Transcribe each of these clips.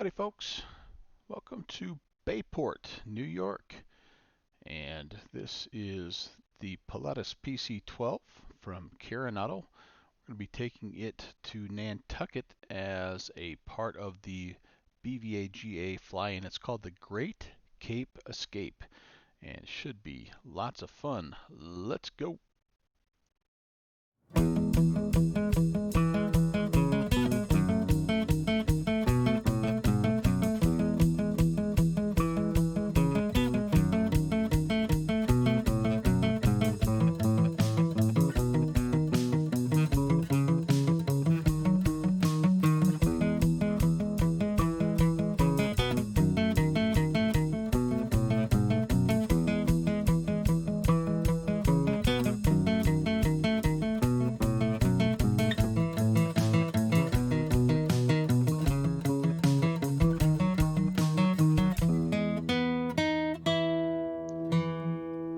Howdy folks, welcome to Bayport, New York, and this is the Pilatus PC-12 from Coronado. We're going to be taking it to Nantucket as a part of the BVA-GA fly-in. It's called the Great Cape Escape, and it should be lots of fun. Let's go!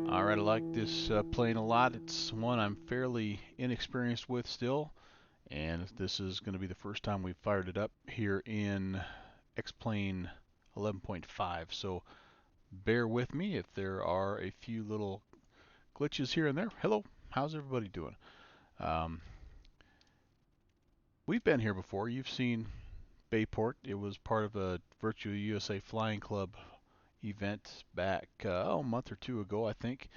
Alright, I like this plane a lot. It's one I'm fairly inexperienced with still, and this is going to be the first time we've fired it up here in X-Plane 11.5, so bear with me if there are a few little glitches here and there. Hello, how's everybody doing? Um, we've been here before. You've seen Bayport. It was part of a Virtual USA Flying Club event back a month or two ago, I think,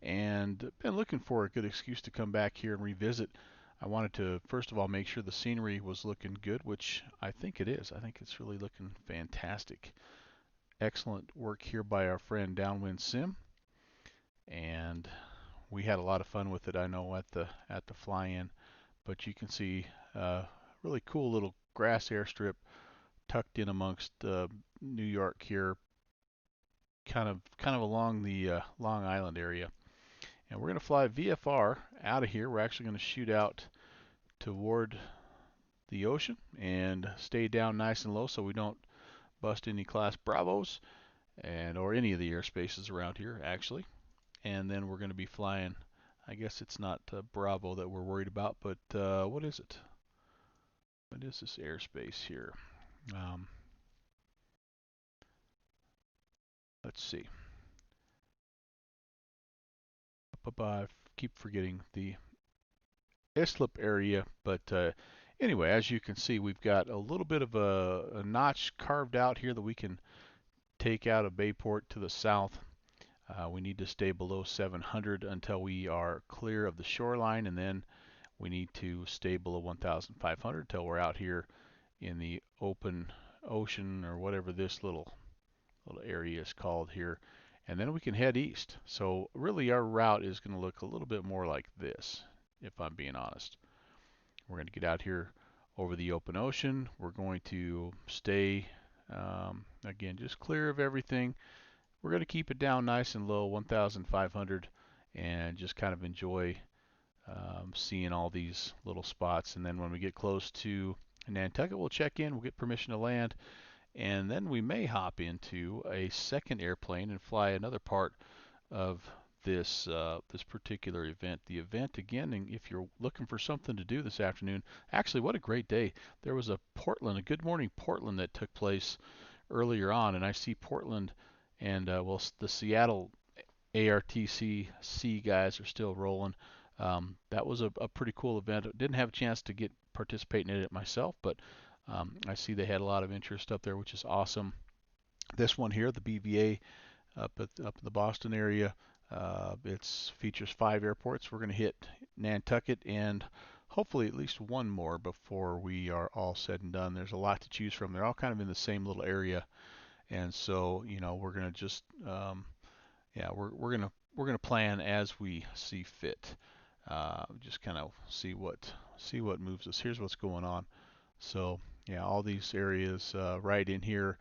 and been looking for a good excuse to come back here and revisit. I wanted to first of all make sure the scenery was looking good, which I think it is. I think it's really looking fantastic. Excellent work here by our friend Downwind Sim, and we had a lot of fun with it, I know, at the fly-in. But you can see really cool little grass airstrip tucked in amongst New York here, kind of along the Long Island area. And we're going to fly VFR out of here. We're actually going to shoot out toward the ocean and stay down nice and low so we don't bust any class Bravos and or any of the airspaces around here actually. And then we're going to be flying, I guess it's not Bravo that we're worried about, but what is it? What is this airspace here? Um, let's see. I keep forgetting the Islip area, but anyway, as you can see, we've got a little bit of a notch carved out here that we can take out of Bayport to the south. We need to stay below 700 until we are clear of the shoreline, and then we need to stay below 1,500 until we're out here in the open ocean or whatever this little area is called here, and then we can head east. So really our route is going to look a little bit more like this, if I'm being honest. We're going to get out here over the open ocean. We're going to stay, again, just clear of everything. We're going to keep it down nice and low, 1,500, and just kind of enjoy seeing all these little spots. And then when we get close to Nantucket, we'll check in, we'll get permission to land, and then we may hop into a second airplane and fly another part of this particular event. The event, again, and if you're looking for something to do this afternoon, actually, what a great day. There was a Good Morning Portland that took place earlier on, and I see Portland and well, the Seattle ARTC guys are still rolling. That was a pretty cool event. Didn't have a chance to participate in it myself, but I see they had a lot of interest up there, which is awesome. This one here, the BVA up in the Boston area, it features 5 airports. We're going to hit Nantucket and hopefully at least one more before we are all said and done. There's a lot to choose from. They're all kind of in the same little area, and so we're going to just yeah, we're gonna plan as we see fit. Just kind of see what moves us. Here's what's going on. So yeah, all these areas right in here,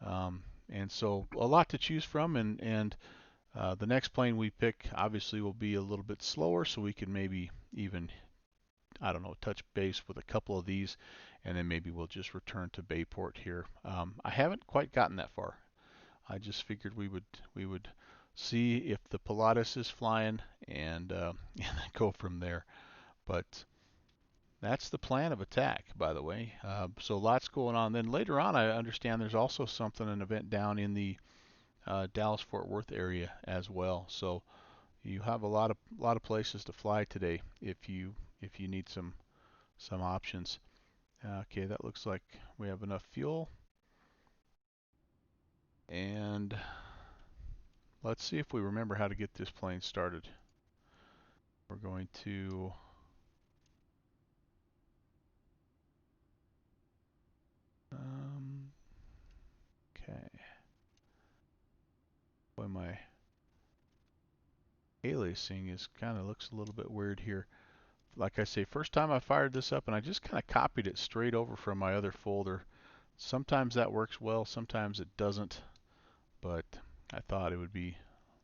and so a lot to choose from. And the next plane we pick obviously will be a little bit slower, so we can maybe even, I don't know, touch base with a couple of these, and then maybe we'll just return to Bayport here. I haven't quite gotten that far. I just figured we would see if the Pilatus is flying and, and then go from there. But That's the plan of attack, by the way. So lots going on. Then later on, I understand there's also an event down in the Dallas-Fort Worth area as well. So you have a lot of places to fly today if you need some options. Okay, that looks like we have enough fuel. And let's see if we remember how to get this plane started. We're going to okay. Boy, my aliasing is kind of looks a little bit weird here. Like I say, first time I fired this up and I just kind of copied it straight over from my other folder. Sometimes that works well, sometimes it doesn't, but I thought it would be,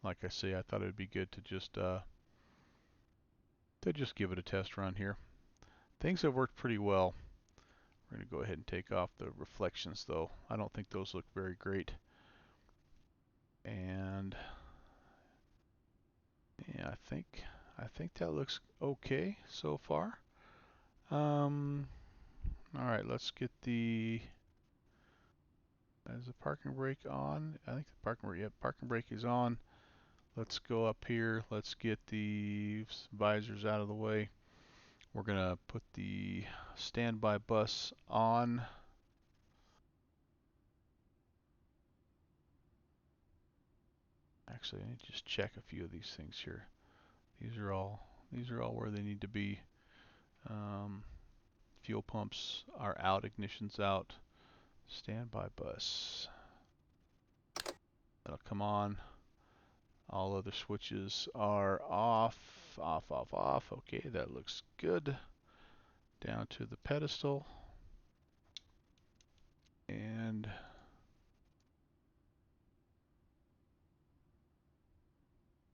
like I say, I thought it would be good to just give it a test run here. Things have worked pretty well. We're going to go ahead and take off the reflections though. I don't think those look very great. And yeah, I think that looks okay so far. All right, let's get is the parking brake on? I think the parking brake is on. Let's go up here. Let's get the visors out of the way. We're gonna put the standby bus on. Actually, I need to just check a few of these things here. These are all where they need to be. Um, fuel pumps are out, ignition's out. Standby bus. That'll come on. All other switches are off, off, off, off. Okay, that looks good. Down to the pedestal. And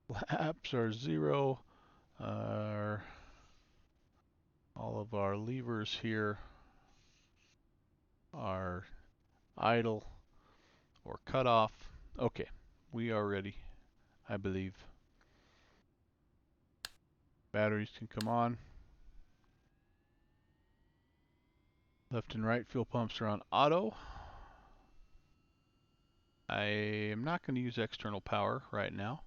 flaps are 0. All of our levers here are idle or cut off. Okay, we are ready, I believe. Batteries can come on. Left and right fuel pumps are on auto. I am not going to use external power right now.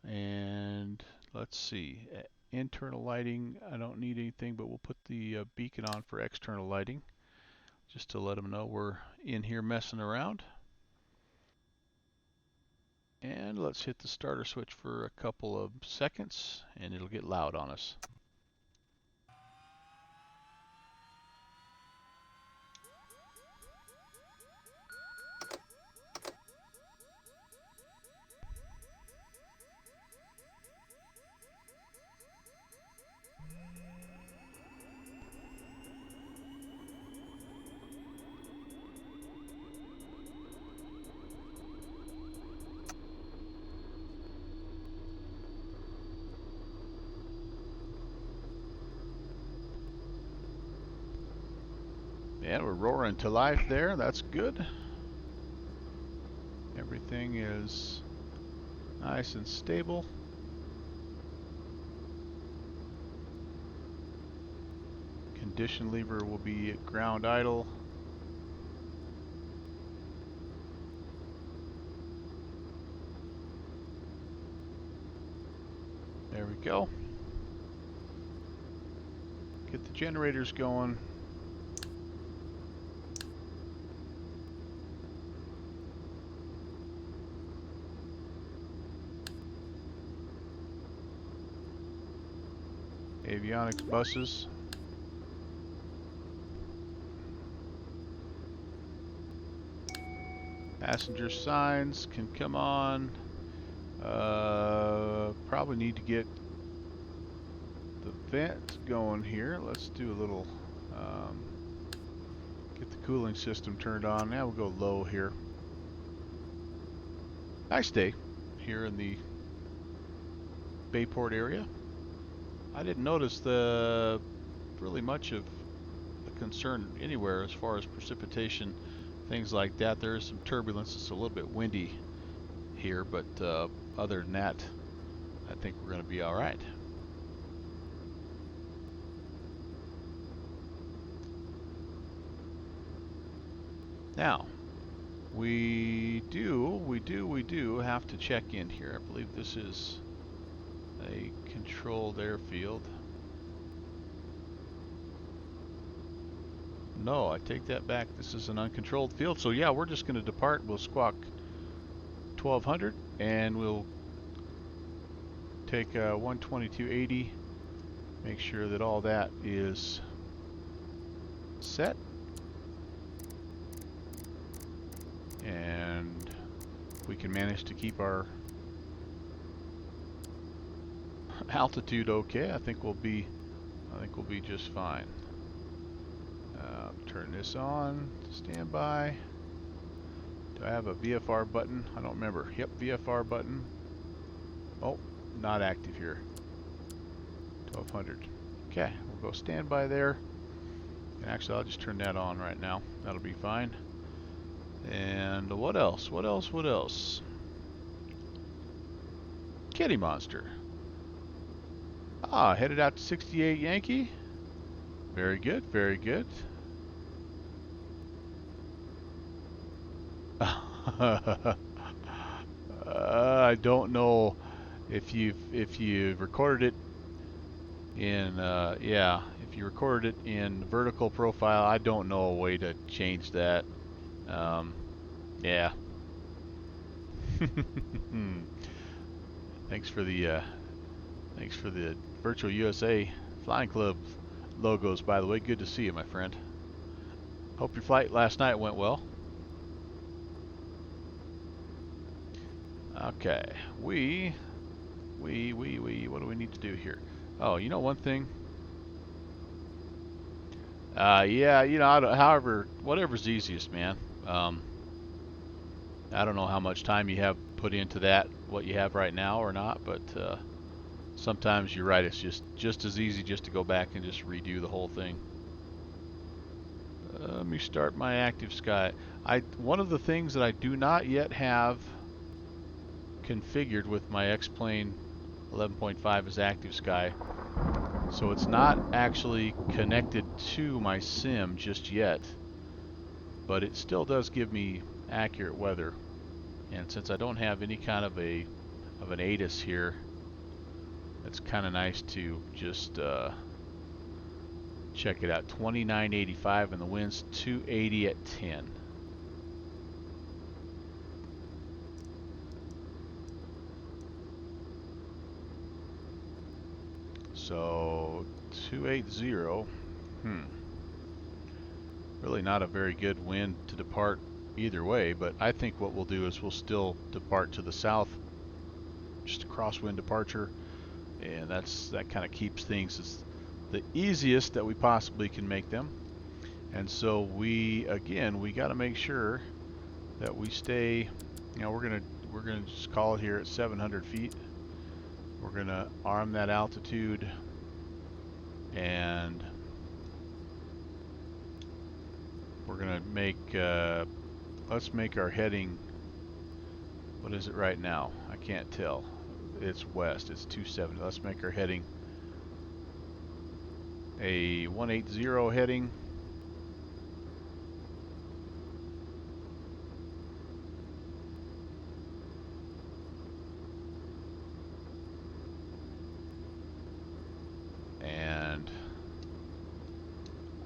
And let's see, internal lighting, I don't need anything, but we'll put the beacon on for external lighting just to let them know we're in here messing around. And let's hit the starter switch for a couple of seconds and it'll get loud on us. Yeah, we're roaring to life there. That's good. Everything is nice and stable. Condition lever will be at ground idle. There we go. Get the generators going. Avionics buses. Passenger signs can come on. Probably need to get the vent going here. Let's do a little, get the cooling system turned on. Now we'll go low here. Nice day here in the Bayport area. I didn't notice really much of a concern anywhere as far as precipitation, things like that. There is some turbulence. It's a little bit windy here, but other than that, I think we're going to be all right. Now, we do have to check in here. I believe this is a controlled airfield. No, I take that back. This is an uncontrolled field. So yeah, we're just going to depart. We'll squawk 1200 and we'll take 122.80. Make sure that all that is set. And we can manage to keep our altitude okay. I think we'll be just fine. Turn this on. Standby. Do I have a VFR button? I don't remember. Yep, VFR button. Oh, not active here. 1200. Okay, we'll go standby there. And actually, I'll just turn that on right now. That'll be fine. And what else? What else? What else? Kitty Monster. Ah, headed out to 68 Yankee. Very good, very good. I don't know if you've recorded it in yeah, if you recorded it in vertical profile. I don't know a way to change that. Yeah. Thanks for the Virtual USA Flying Club logos, by the way. Good to see you, my friend. Hope your flight last night went well. Okay, what do we need to do here? Oh, you know one thing? Yeah, you know, however, whatever's easiest, man. I don't know how much time you have put into that, what you have right now or not, but sometimes you're right, it's just as easy just to go back and just redo the whole thing. Let me start my active sky. One of the things that I do not yet have configured with my X-Plane 11.5 is active sky. So it's not actually connected to my sim just yet, but it still does give me accurate weather. And since I don't have any kind of an ATIS here, it's kind of nice to just check it out. 2985 and the wind's 280 at 10. So 280. Really not a very good wind to depart either way, but I think what we'll do is we'll still depart to the south, just a crosswind departure, and that kind of keeps things as the easiest that we possibly can make them. And so we got to make sure that we stay, you know, we're gonna just call it here at 700 feet. We're gonna arm that altitude, and we're gonna make let's make our heading, what is it right now? I can't tell. It's west, it's 270. Let's make our heading a 180 heading. And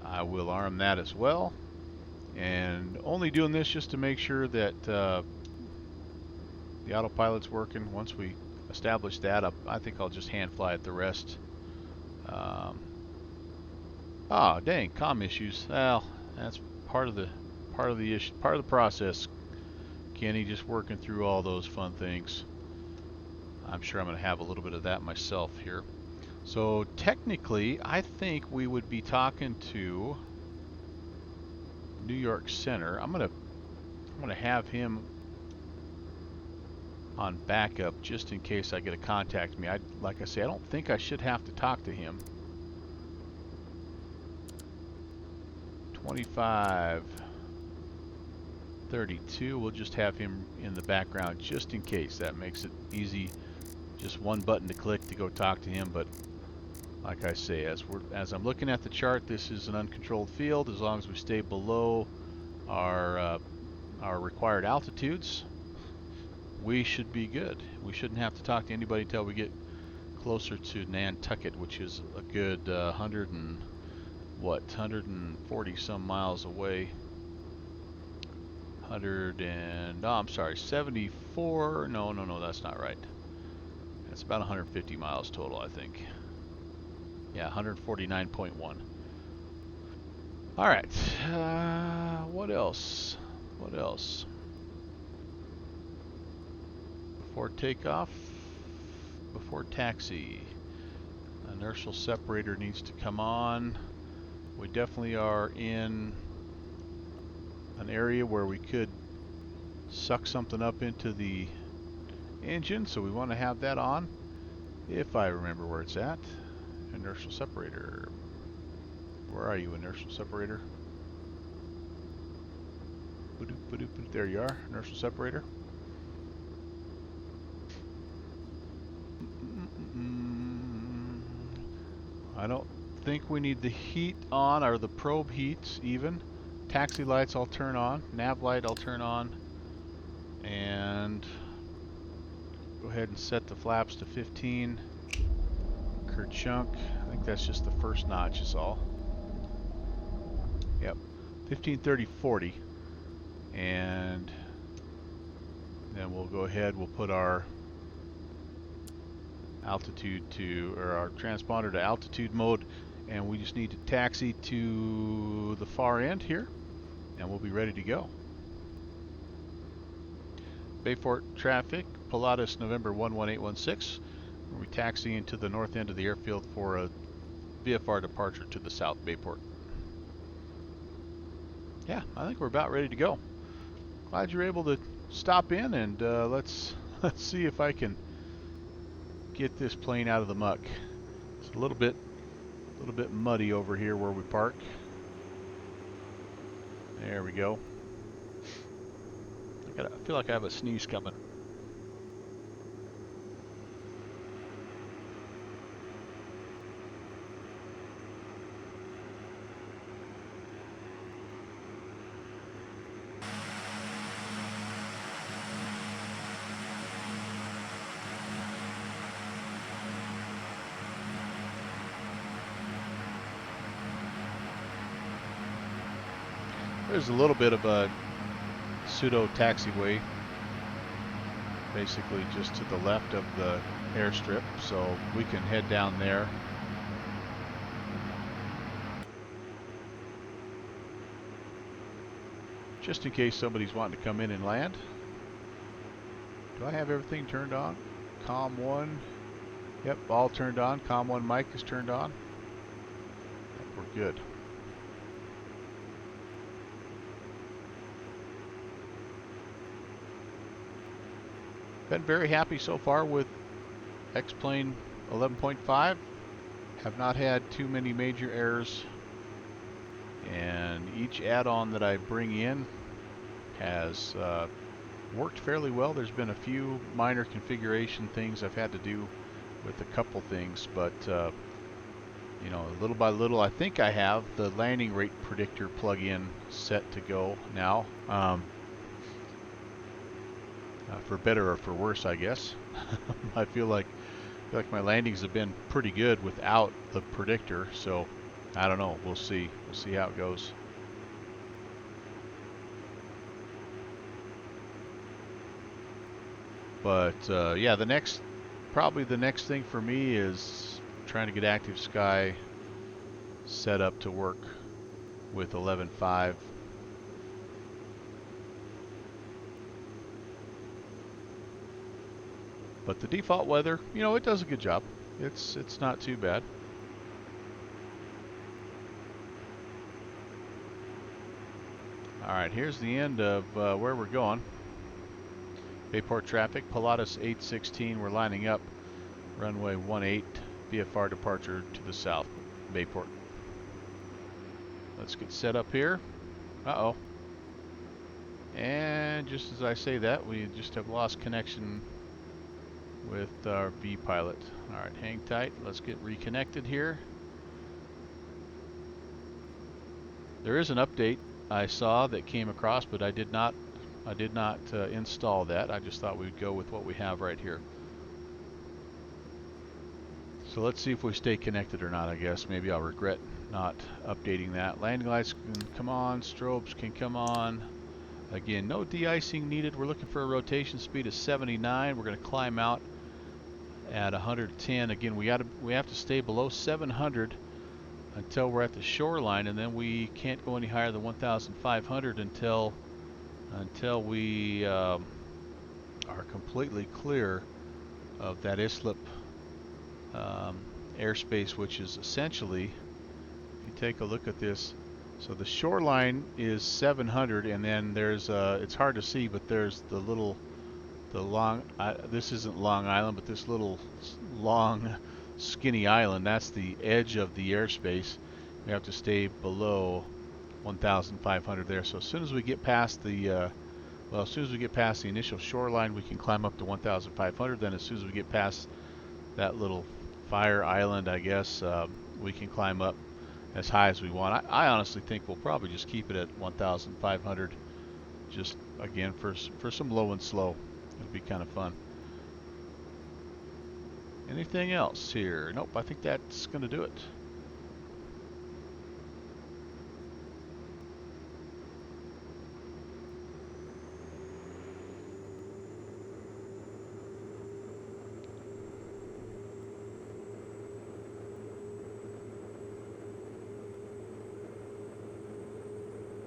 I will arm that as well. And only doing this just to make sure that the autopilot's working. Once we establish that, I think I'll just hand fly it the rest. Dang, comm issues. Well, that's part of the issue, part of the process. Kenny, just working through all those fun things. I'm sure I'm going to have a little bit of that myself here. So technically, I think we would be talking to New York Center. I'm gonna have him on backup just in case I get a contact me. Like I say, I don't think I should have to talk to him. 2532. We'll just have him in the background just in case. That makes it easy. Just one button to click to go talk to him. But like I say, as I'm looking at the chart, this is an uncontrolled field. As long as we stay below our required altitudes, we should be good. We shouldn't have to talk to anybody until we get closer to Nantucket, which is a good 140 some miles away. 74. No, that's not right. It's about 150 miles total, I think. Yeah, 149.1. All right. What else? What else? Before takeoff, before taxi, inertial separator needs to come on. We definitely are in an area where we could suck something up into the engine, so we want to have that on. If I remember where it's at. Inertial separator. Where are you, inertial separator? There you are, inertial separator. I don't think we need the heat on, or the probe heats even. Taxi lights I'll turn on. Nav light I'll turn on. And go ahead and set the flaps to 15. Kerchunk. I think that's just the first notch is all. Yep. 15, 30, 40. And then we'll go ahead, we'll put our altitude to, or our transponder to altitude mode, and we just need to taxi to the far end here, and we'll be ready to go. Bayport traffic, Pilatus November 11816. We taxi into the north end of the airfield for a VFR departure to the South Bayport. Yeah, I think we're about ready to go. Glad you're able to stop in, and let's see if I can get this plane out of the muck. It's a little bit muddy over here where we park. There we go. I feel like I have a sneeze coming. There's a little bit of a pseudo taxiway, basically just to the left of the airstrip, so we can head down there. Just in case somebody's wanting to come in and land. Do I have everything turned on? COM 1. Yep, all turned on. COM 1 mic is turned on. Yep, we're good. Been very happy so far with X-Plane 11.5. Have not had too many major errors, and each add-on that I bring in has worked fairly well. There's been a few minor configuration things I've had to do with a couple things, but you know, little by little, I think I have the landing rate predictor plug-in set to go now. For better or for worse, I guess. I feel like my landings have been pretty good without the predictor, so I don't know. We'll see. We'll see how it goes. But yeah, probably the next thing for me is trying to get Active Sky set up to work with 11.5. But the default weather, you know, it does a good job. It's not too bad. All right, here's the end of where we're going. Bayport traffic, Pilatus 816. We're lining up runway 18, VFR departure to the south, Bayport. Let's get set up here. Uh-oh. And just as I say that, we just have lost connection with our V pilot. All right, hang tight. Let's get reconnected here. There is an update I saw that came across, but I did not install that. I just thought we'd go with what we have right here. So let's see if we stay connected or not, I guess. Maybe I'll regret not updating that. Landing lights can come on, strobes can come on. Again, no de-icing needed. We're looking for a rotation speed of 79. We're going to climb out at 110. Again, we have to stay below 700 until we're at the shoreline, and then we can't go any higher than 1,500 until we are completely clear of that islip airspace, which is essentially, if you take a look at this, so the shoreline is 700, and then there's it's hard to see, but there's this isn't Long Island, but this little long skinny island, that's the edge of the airspace. We have to stay below 1,500 there. So as soon as we get past the as soon as we get past the initial shoreline, we can climb up to 1,500. Then as soon as we get past that little fire island, I guess, we can climb up as high as we want. I honestly think we'll probably just keep it at 1,500, just again for some low and slow. It'll be kind of fun. Anything else here? Nope, I think that's going to do it.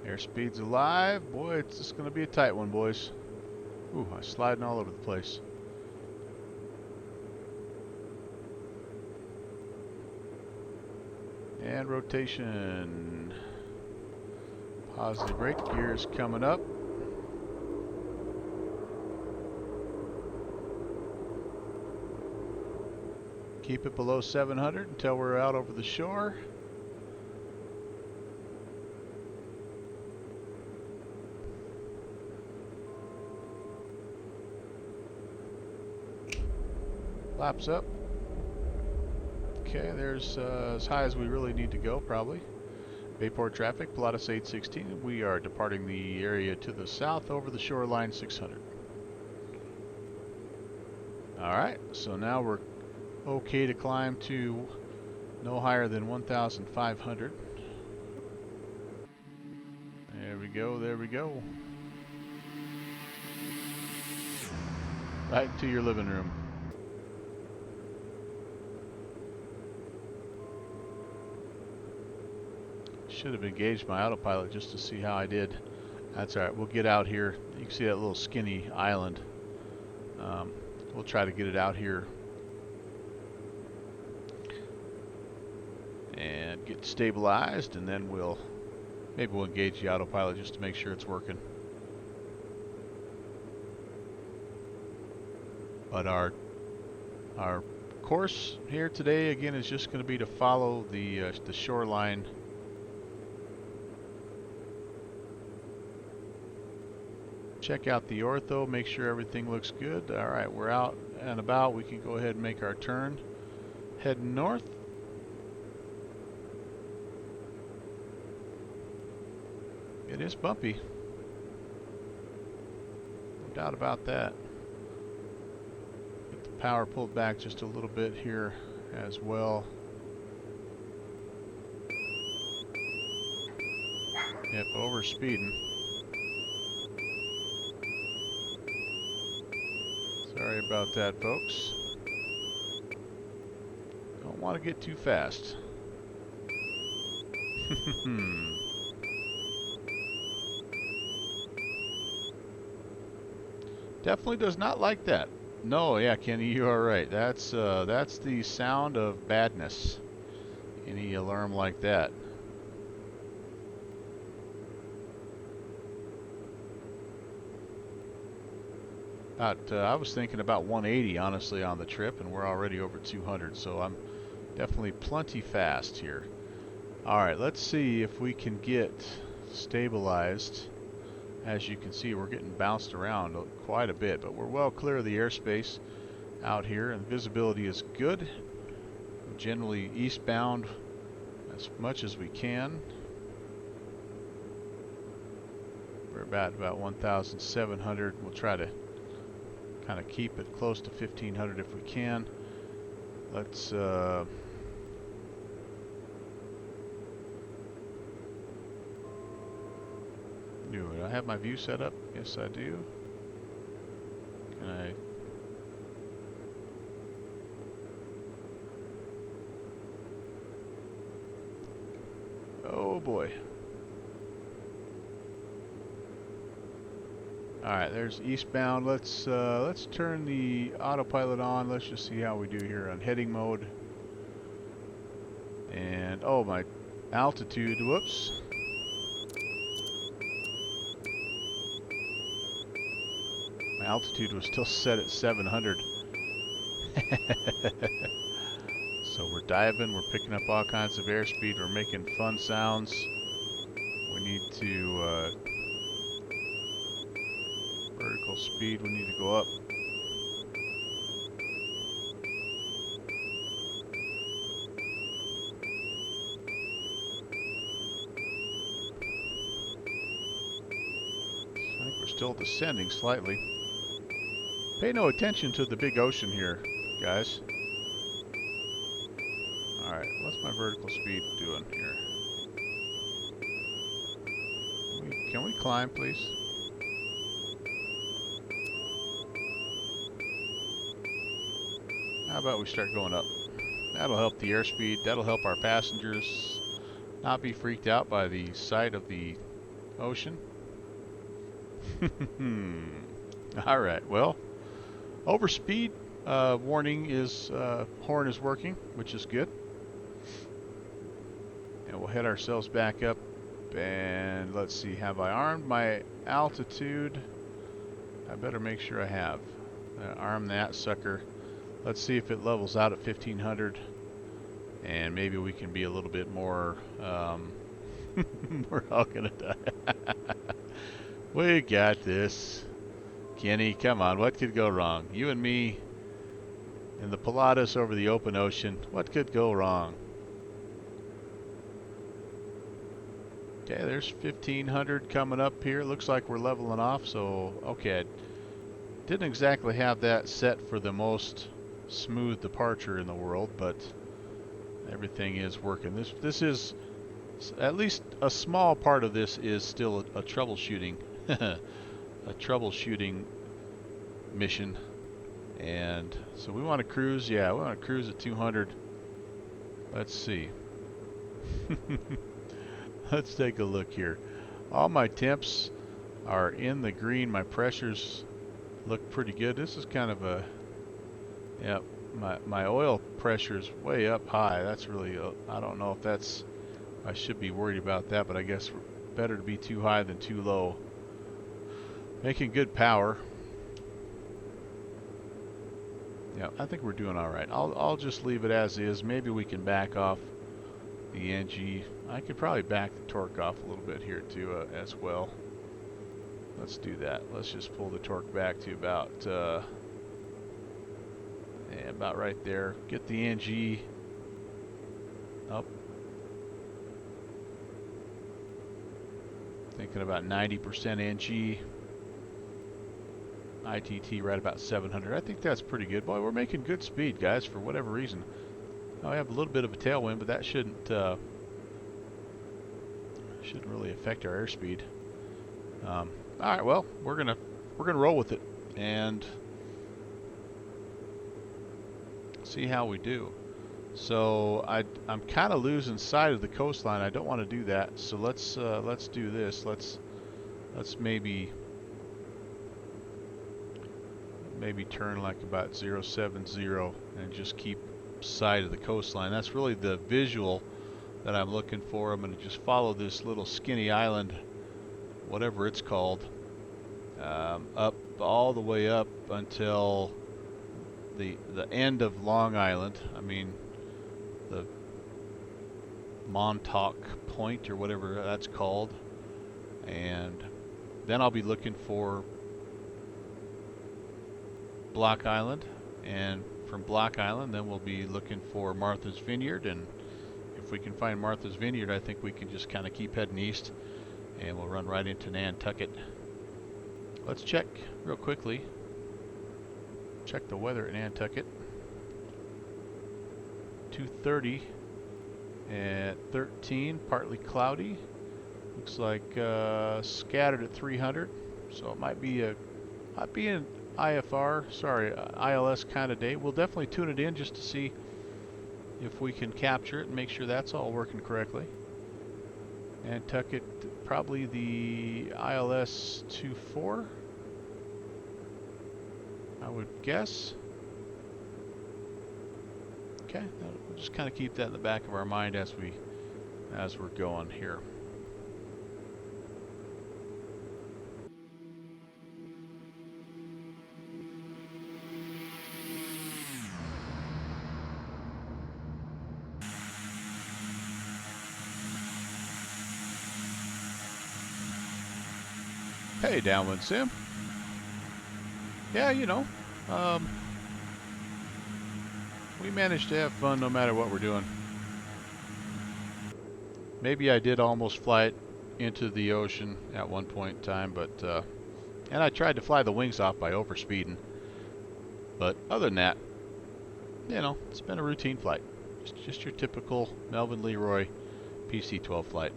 Airspeed's alive. Boy, it's just going to be a tight one, boys. Ooh, I'm sliding all over the place. And rotation. Positive brake gears coming up. Keep it below 700 until we're out over the shore. Flaps up. Okay, there's as high as we really need to go, probably. Bayport traffic, Pilatus 816. We are departing the area to the south over the shoreline 600. Alright, so now we're okay to climb to no higher than 1,500. There we go, there we go. Right to your living room. Should have engaged my autopilot just to see how I did. That's alright, we'll get out here. You can see that little skinny island. We'll try to get it out here and get stabilized, and then maybe we'll engage the autopilot just to make sure it's working. But our course here today again is just going to be to follow the shoreline. Check out the ortho, make sure everything looks good. Alright, we're out and about. We can go ahead and make our turn. Heading north. It is bumpy. No doubt about that. Get the power pulled back just a little bit here as well. Yep, over speeding. Sorry about that, folks. Don't want to get too fast. Definitely does not like that. No, yeah, Kenny, you are right. That's the sound of badness. Any alarm like that. I was thinking about 180 honestly on the trip, and we're already over 200, so I'm definitely plenty fast here. Alright, let's see if we can get stabilized. As you can see, we're getting bounced around quite a bit, but we're well clear of the airspace out here, and visibility is good. Generally eastbound as much as we can. about 1,700. We'll try to kind of keep it close to 1,500 if we can. Let's do it. I have my view set up. Yes, I do. Can I? Oh boy. Alright, there's eastbound. Let's turn the autopilot on. Let's just see how we do here on heading mode. And oh, my altitude, whoops. My altitude was still set at 700. So we're diving, we're picking up all kinds of airspeed, we're making fun sounds. We need to vertical speed, we need to go up. I think we're still descending slightly. Pay no attention to the big ocean here, guys. Alright, what's my vertical speed doing here? Can we climb, please? How about we start going up? That'll help the airspeed. That'll help our passengers not be freaked out by the sight of the ocean. Alright, well, overspeed warning is, horn is working, which is good. And we'll head ourselves back up. And let's see, have I armed my altitude? I better make sure I have. Arm that sucker. Let's see if it levels out at 1,500. And maybe we can be a little bit more, we're all gonna die. We got this. Kenny, come on, what could go wrong? You and me in the Pilatus over the open ocean, what could go wrong? Okay, there's 1,500 coming up here. Looks like we're leveling off, so okay. I didn't exactly have that set for the most smooth departure in the world, but everything is working. This is, at least a small part of this is still a troubleshooting a troubleshooting mission. And so we want to cruise, yeah, we want to cruise at 200. Let's see. Let's take a look here. All my temps are in the green. My pressures look pretty good. This is kind of a, yeah, my oil pressure is way up high. That's really, I don't know if that's, I should be worried about that, but I guess better to be too high than too low. Making good power. Yeah, I think we're doing all right. I'll just leave it as is. Maybe we can back off the NG. I could probably back the torque off a little bit here too, as well. Let's do that. Let's just pull the torque back to about about right there. Get the NG up. Thinking about 90% NG. ITT right about 700. I think that's pretty good. Boy, we're making good speed, guys, for whatever reason. I have a little bit of a tailwind, but that shouldn't really affect our airspeed. All right, well, we're gonna roll with it and see how we do. So I'm kind of losing sight of the coastline. I don't want to do that. So let's do this. Let's maybe turn like about 070 and just keep sight of the coastline. That's really the visual that I'm looking for. I'm going to just follow this little skinny island, whatever it's called, up all the way up until the end of Long Island. I mean the Montauk Point or whatever that's called, and then I'll be looking for Block Island, and from Block Island then we'll be looking for Martha's Vineyard, and if we can find Martha's Vineyard I think we can just kind of keep heading east and we'll run right into Nantucket. Let's check real quickly. Check the weather at Nantucket. 2:30 at 13, partly cloudy. Looks like scattered at 300, so it might be an ILS kind of day. We'll definitely tune it in just to see if we can capture it and make sure that's all working correctly. Nantucket, probably the ILS 24, I would guess. Okay, we'll just kind of keep that in the back of our mind as we're going here. Hey, Downwind Sim. Yeah, you know, we managed to have fun no matter what we're doing. Maybe I did almost fly it into the ocean at one point in time, but and I tried to fly the wings off by overspeeding. But other than that, you know, it's been a routine flight. Just your typical Melvin Leroy PC-12 flight.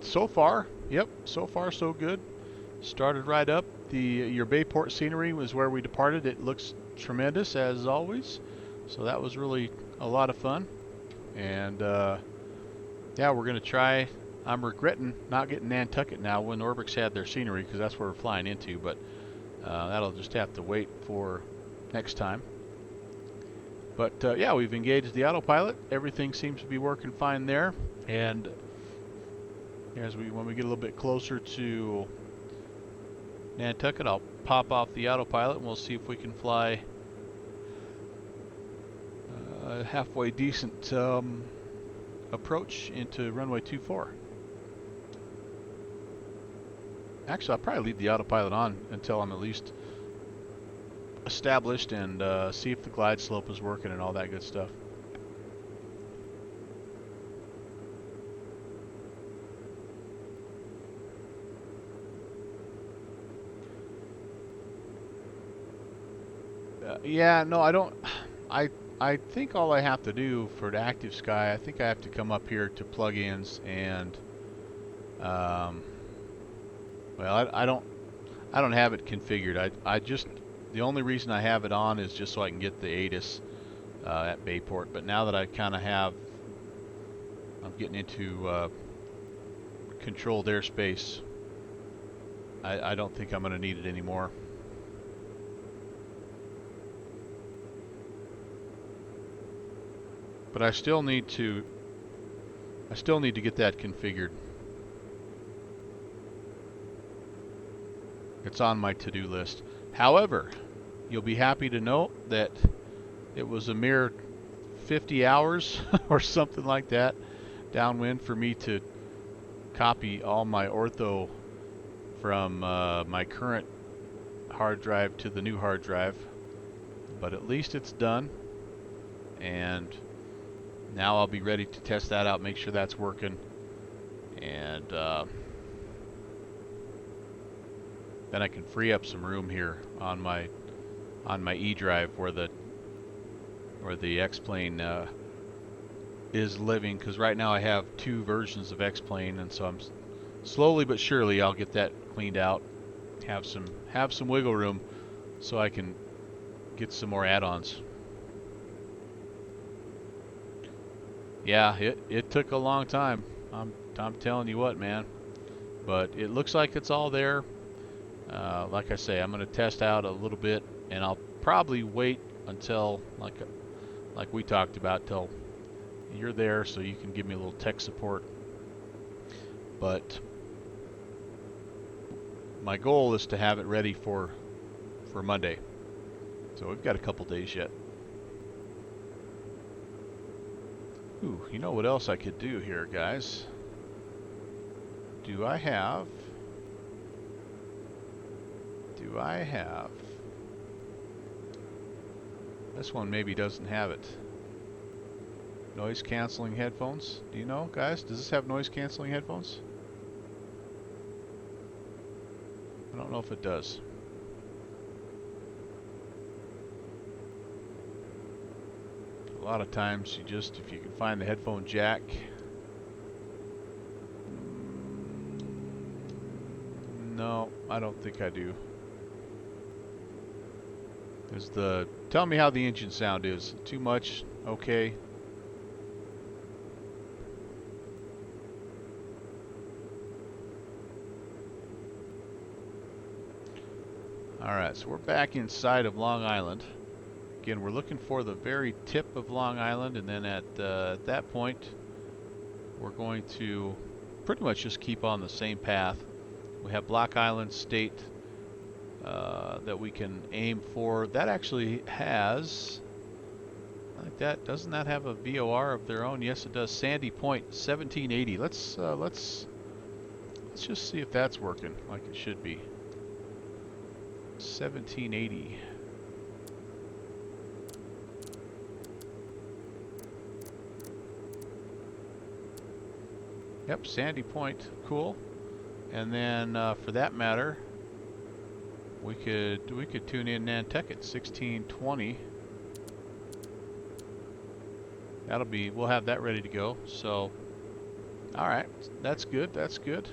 So far so good. Started right up. Your Bayport scenery was where we departed. It looks tremendous as always. So that was really a lot of fun. And yeah, we're gonna try. I'm regretting not getting Nantucket now when Orbix had their scenery, because that's where we're flying into. But that'll just have to wait for next time. But yeah, we've engaged the autopilot. Everything seems to be working fine there. And when we get a little bit closer to Nantucket, I'll pop off the autopilot and we'll see if we can fly a halfway decent approach into runway 24. Actually, I'll probably leave the autopilot on until I'm at least established and see if the glide slope is working and all that good stuff. Yeah, no, I don't. I think all I have to do for the Active Sky, I think I have to come up here to plugins and well, I don't have it configured. I just, the only reason I have it on is just so I can get the ATIS at Bayport. But now that I kind of have, I'm getting into controlled airspace, I don't think I'm going to need it anymore. But I still need to get that configured. It's on my to-do list. However, you'll be happy to know that it was a mere 50 hours or something like that downwind for me to copy all my ortho from my current hard drive to the new hard drive. But at least it's done, and now I'll be ready to test that out, make sure that's working, and then I can free up some room here on my E drive where the X-Plane is living, because right now I have two versions of X-Plane, and so I'm slowly but surely I'll get that cleaned out, have some wiggle room so I can get some more add-ons. Yeah, it took a long time. I'm telling you what, man. But it looks like it's all there. Like I say, I'm going to test out a little bit, and I'll probably wait until, like we talked about, till you're there so you can give me a little tech support. But my goal is to have it ready for Monday. So we've got a couple days yet. Ooh, you know what else I could do here, guys? Do I have This one maybe doesn't have it. Noise canceling headphones. Do you know, guys? Does this have noise canceling headphones? I don't know if it does. A lot of times you just, if you can find the headphone jack. No, I don't think I do. Tell me how the engine sound is. Too much? Okay. Alright, so we're back inside of Long Island. Again, we're looking for the very tip of Long Island, and then at that point, we're going to pretty much just keep on the same path. We have Block Island State that we can aim for. That actually has, like that, doesn't that have a VOR of their own? Yes, it does. Sandy Point, 1780. Let's just see if that's working like it should be. 1780. Yep, Sandy Point, cool. And then for that matter, we could tune in Nantucket, 1620. We'll have that ready to go. So, all right, that's good. That's good.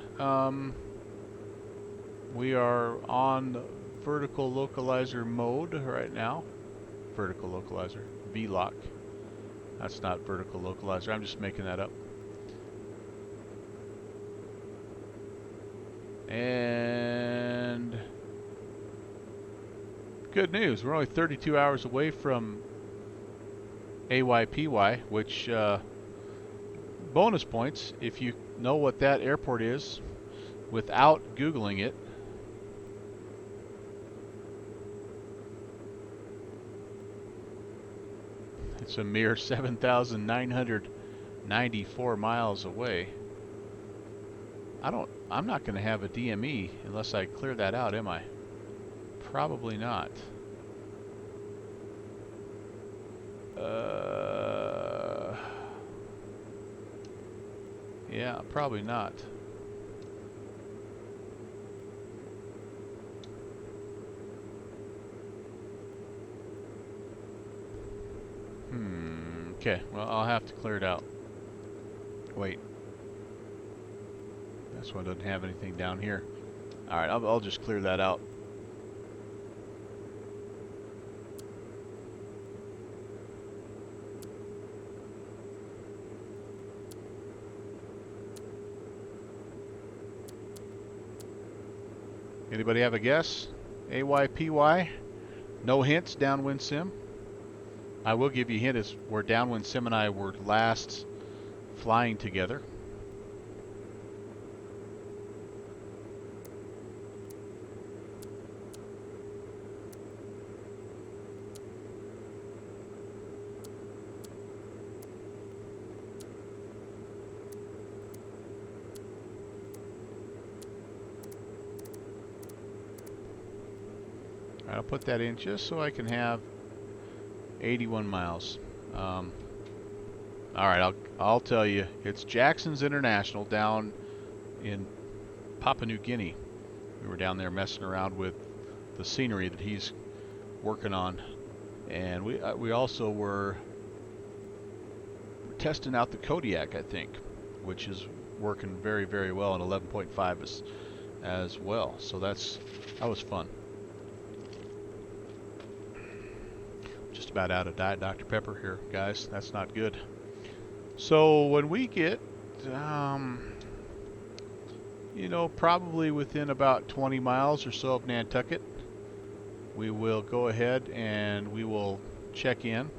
We are on vertical localizer mode right now. Vertical localizer, VLOC. That's not vertical localizer. I'm just making that up. And good news, we're only 32 hours away from AYPY, which bonus points if you know what that airport is without Googling it. It's a mere 7,994 miles away. I'm not going to have a DME unless I clear that out, am I? Probably not. Yeah, probably not. Okay, well, I'll have to clear it out. Wait. This one doesn't have anything down here. Alright, I'll just clear that out. Anybody have a guess? AYPY? No hints, Downwind Sim? I will give you a hint, is where Downwind Sim and I were last flying together. I'll put that in just so I can have 81 miles. All right, I'll tell you, it's Jackson's International down in Papua New Guinea. We were down there messing around with the scenery that he's working on, and we also were testing out the Kodiak, I think, which is working very, very well in 11.5 as well. So that was fun. Just about out of Diet Dr. Pepper here, guys. That's not good. So when we get, you know, probably within about 20 miles or so of Nantucket, we will go ahead and we will check in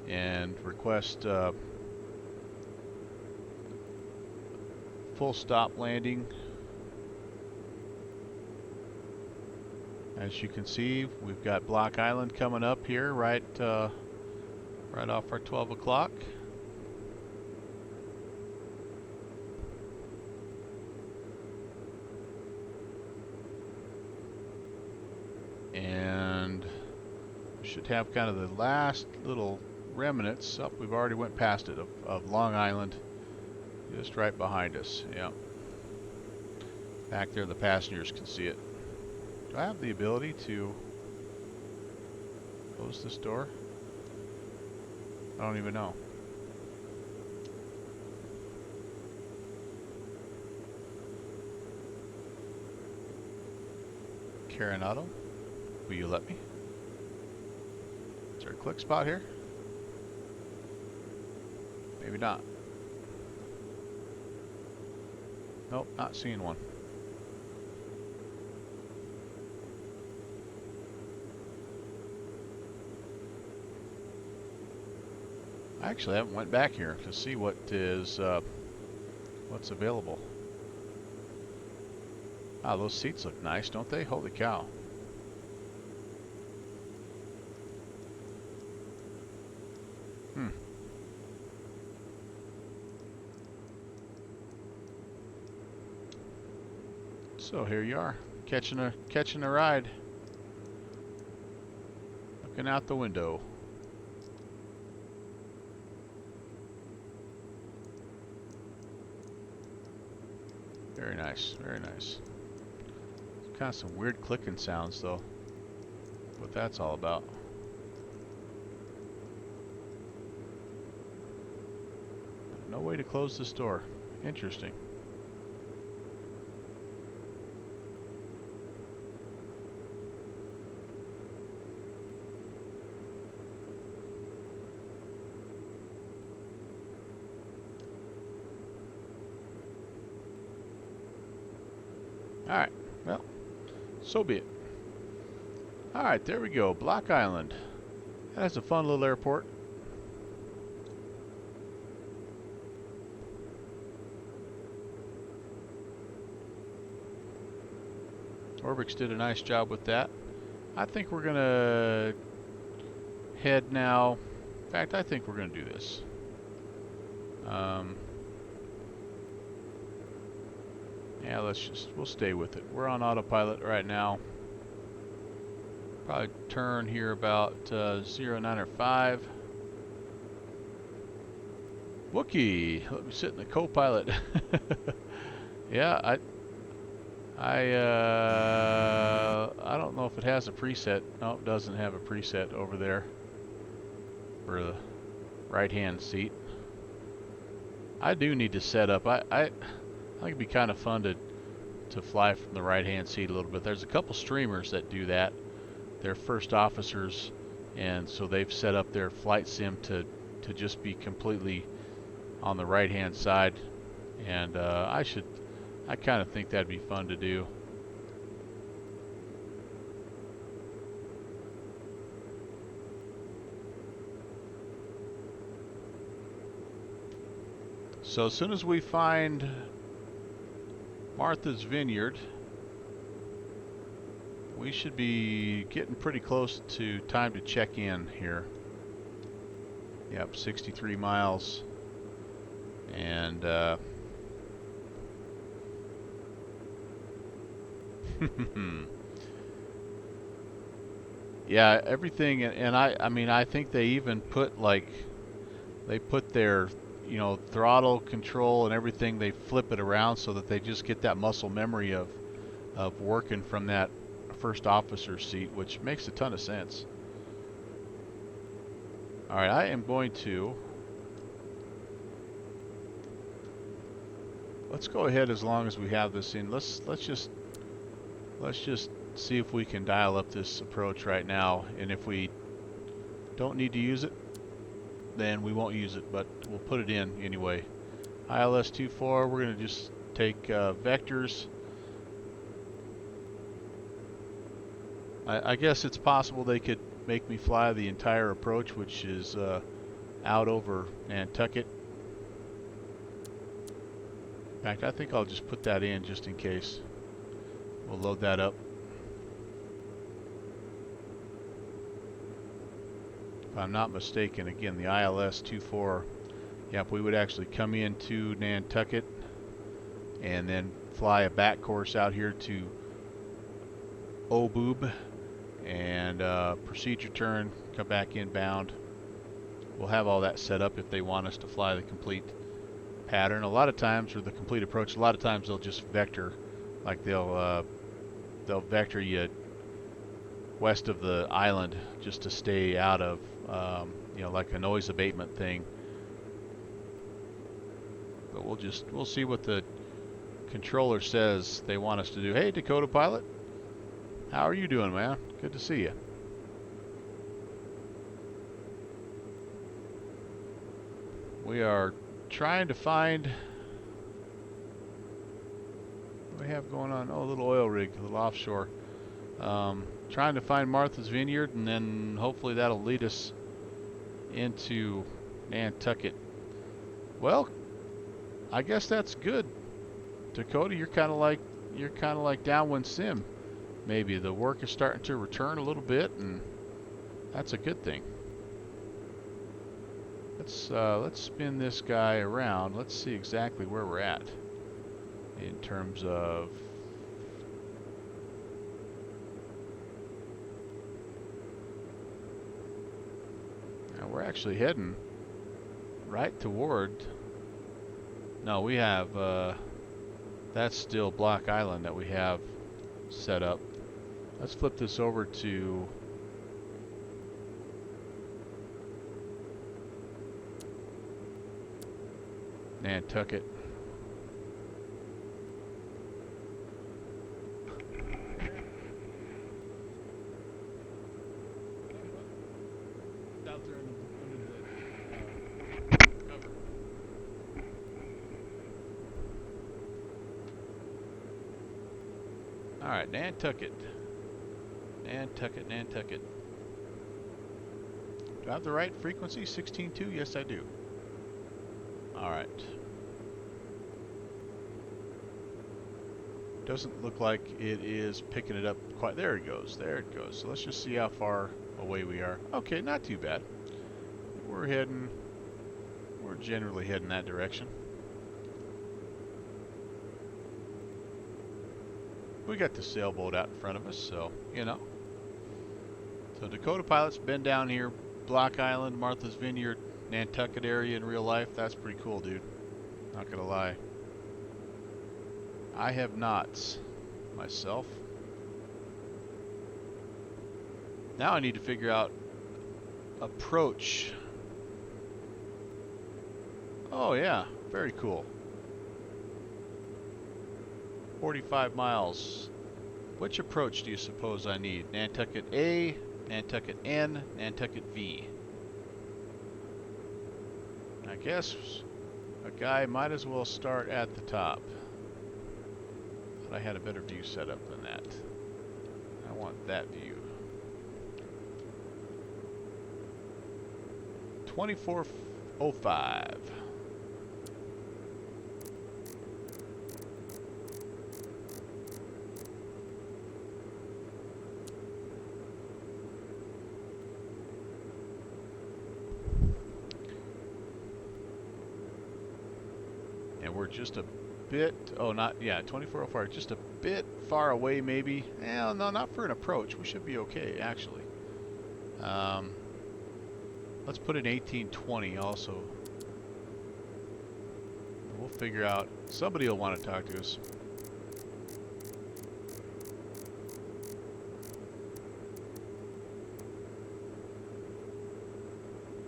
and request full stop landing. As you can see, we've got Block Island coming up here right off our 12 o'clock. And should should have kind of the last little remnants. Oh, we've already went past it of Long Island, just right behind us. Yeah. Back there, the passengers can see it. Do I have the ability to close this door? I don't even know. Caronado, will you let me? Is there a click spot here? Maybe not. Nope, not seeing one. Actually, I haven't went back here to see what is what's available. Ah, those seats look nice, don't they? Holy cow. So here you are, catching a ride. Looking out the window. Very nice, very nice. Kind of some weird clicking sounds though. What that's all about. No way to close this door. Interesting. Alright, well, so be it. Alright, there we go, Block Island. That's a fun little airport. Orbix did a nice job with that. I think we're gonna head now. In fact, I think we're gonna do this. Yeah, we'll stay with it. We're on autopilot right now. Probably turn here about 0905. Wookie, let me sit in the co-pilot. Yeah, I don't know if it has a preset. No, it doesn't have a preset over there for the right-hand seat. I do need to set up. I think it'd be kind of fun to fly from the right-hand seat a little bit. There's a couple streamers that do that. They're first officers, and so they've set up their flight sim to just be completely on the right-hand side. And I kind of think that'd be fun to do. So as soon as we find Martha's Vineyard, we should be getting pretty close to time to check in here. Yep, 63 miles. And yeah, everything, and I mean, I think they even put they put their, throttle control and everything, they flip it around so that they just get that muscle memory of working from that first officer seat, which makes a ton of sense. All right, I am going to, let's go ahead as long as we have this in. Let's just see if we can dial up this approach right now, and if we don't need to use it, then we won't use it, but we'll put it in anyway. ILS-24, we're going to just take vectors. I guess it's possible they could make me fly the entire approach, which is out over Nantucket. In fact, I think I'll just put that in just in case. We'll load that up. If I'm not mistaken, again, the ILS-24, yep, we would actually come into Nantucket and then fly a back course out here to Oboob and procedure turn, come back inbound. We'll have all that set up if they want us to fly the complete pattern. A lot of times, or the complete approach, a lot of times they'll just vector, like they'll vector you west of the island just to stay out of, you know, like a noise abatement thing. But we'll see what the controller says they want us to do. Hey, Dakota pilot, how are you doing, man? Good to see you. We are trying to find, what do we have going on? Oh, a little oil rig, a little offshore. Trying to find Martha's Vineyard, and then hopefully that'll lead us into Nantucket. Well, I guess that's good. Dakota, you're kind of like downwind sim. Maybe the work is starting to return a little bit, and that's a good thing. Let's spin this guy around. Let's see exactly where we're at in terms of. Now we're actually heading right toward. No, we have. That's still Block Island that we have set up. Let's flip this over to Nantucket. Out there under the cover. All right, Nantucket. Nantucket. Do I have the right frequency? 16.2? Yes, I do. All right. Doesn't look like it is picking it up quite. There it goes. There it goes. So let's just see how far away we are. Okay, not too bad. We're generally heading that direction. We got the sailboat out in front of us, so, you know. So Dakota pilot's been down here, Block Island, Martha's Vineyard, Nantucket area in real life. That's pretty cool, dude. Not gonna lie. I have not myself. Now I need to figure out approach. Oh yeah, very cool. 45 miles. Which approach do you suppose I need? Nantucket A, Nantucket N, Nantucket V. I guess a guy might as well start at the top. But I had a better view set up than that. I want that view. 2405. And we're just a bit, oh not, yeah, 2405, just a bit far away maybe. No, not for an approach. We should be okay, actually. Let's put in 1820 also. We'll figure out, somebody will want to talk to us.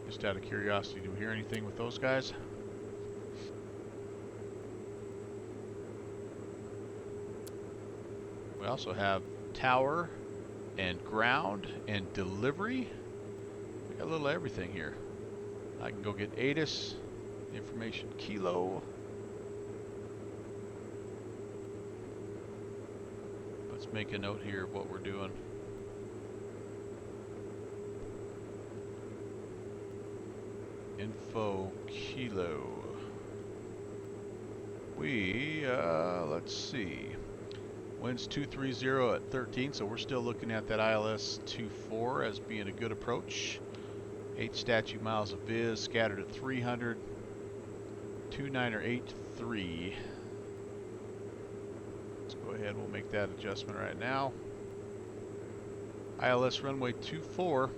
Just out of curiosity, do we hear anything with those guys? We also have tower and ground and delivery. We got a little everything here. I can go get ATIS, information kilo. Let's make a note here of what we're doing. Info kilo. Let's see. Winds 230 at 13, so we're still looking at that ILS 24 as being a good approach. 8 statute miles of viz, scattered at 300. 298.3. Let's go ahead, we'll make that adjustment right now. ILS runway 24.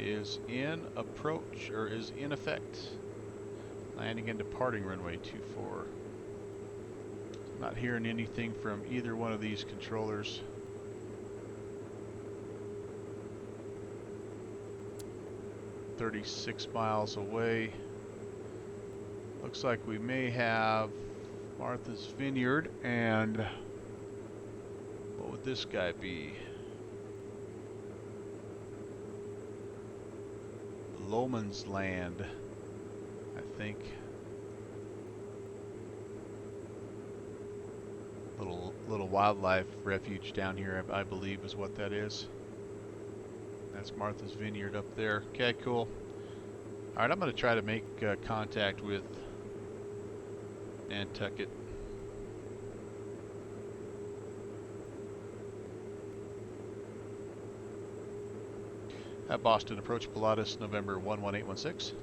is in approach, or is in effect. Landing and departing runway 24. Not hearing anything from either one of these controllers. "36 miles away. Looks like we may have Martha's Vineyard, and what would this guy be? Loman's Land, I think. Little wildlife refuge down here, I believe, is what that is. That's Martha's Vineyard up there. Okay, cool. All right, I'm going to try to make contact with Nantucket. At Boston, approach Pilatus, November 11816.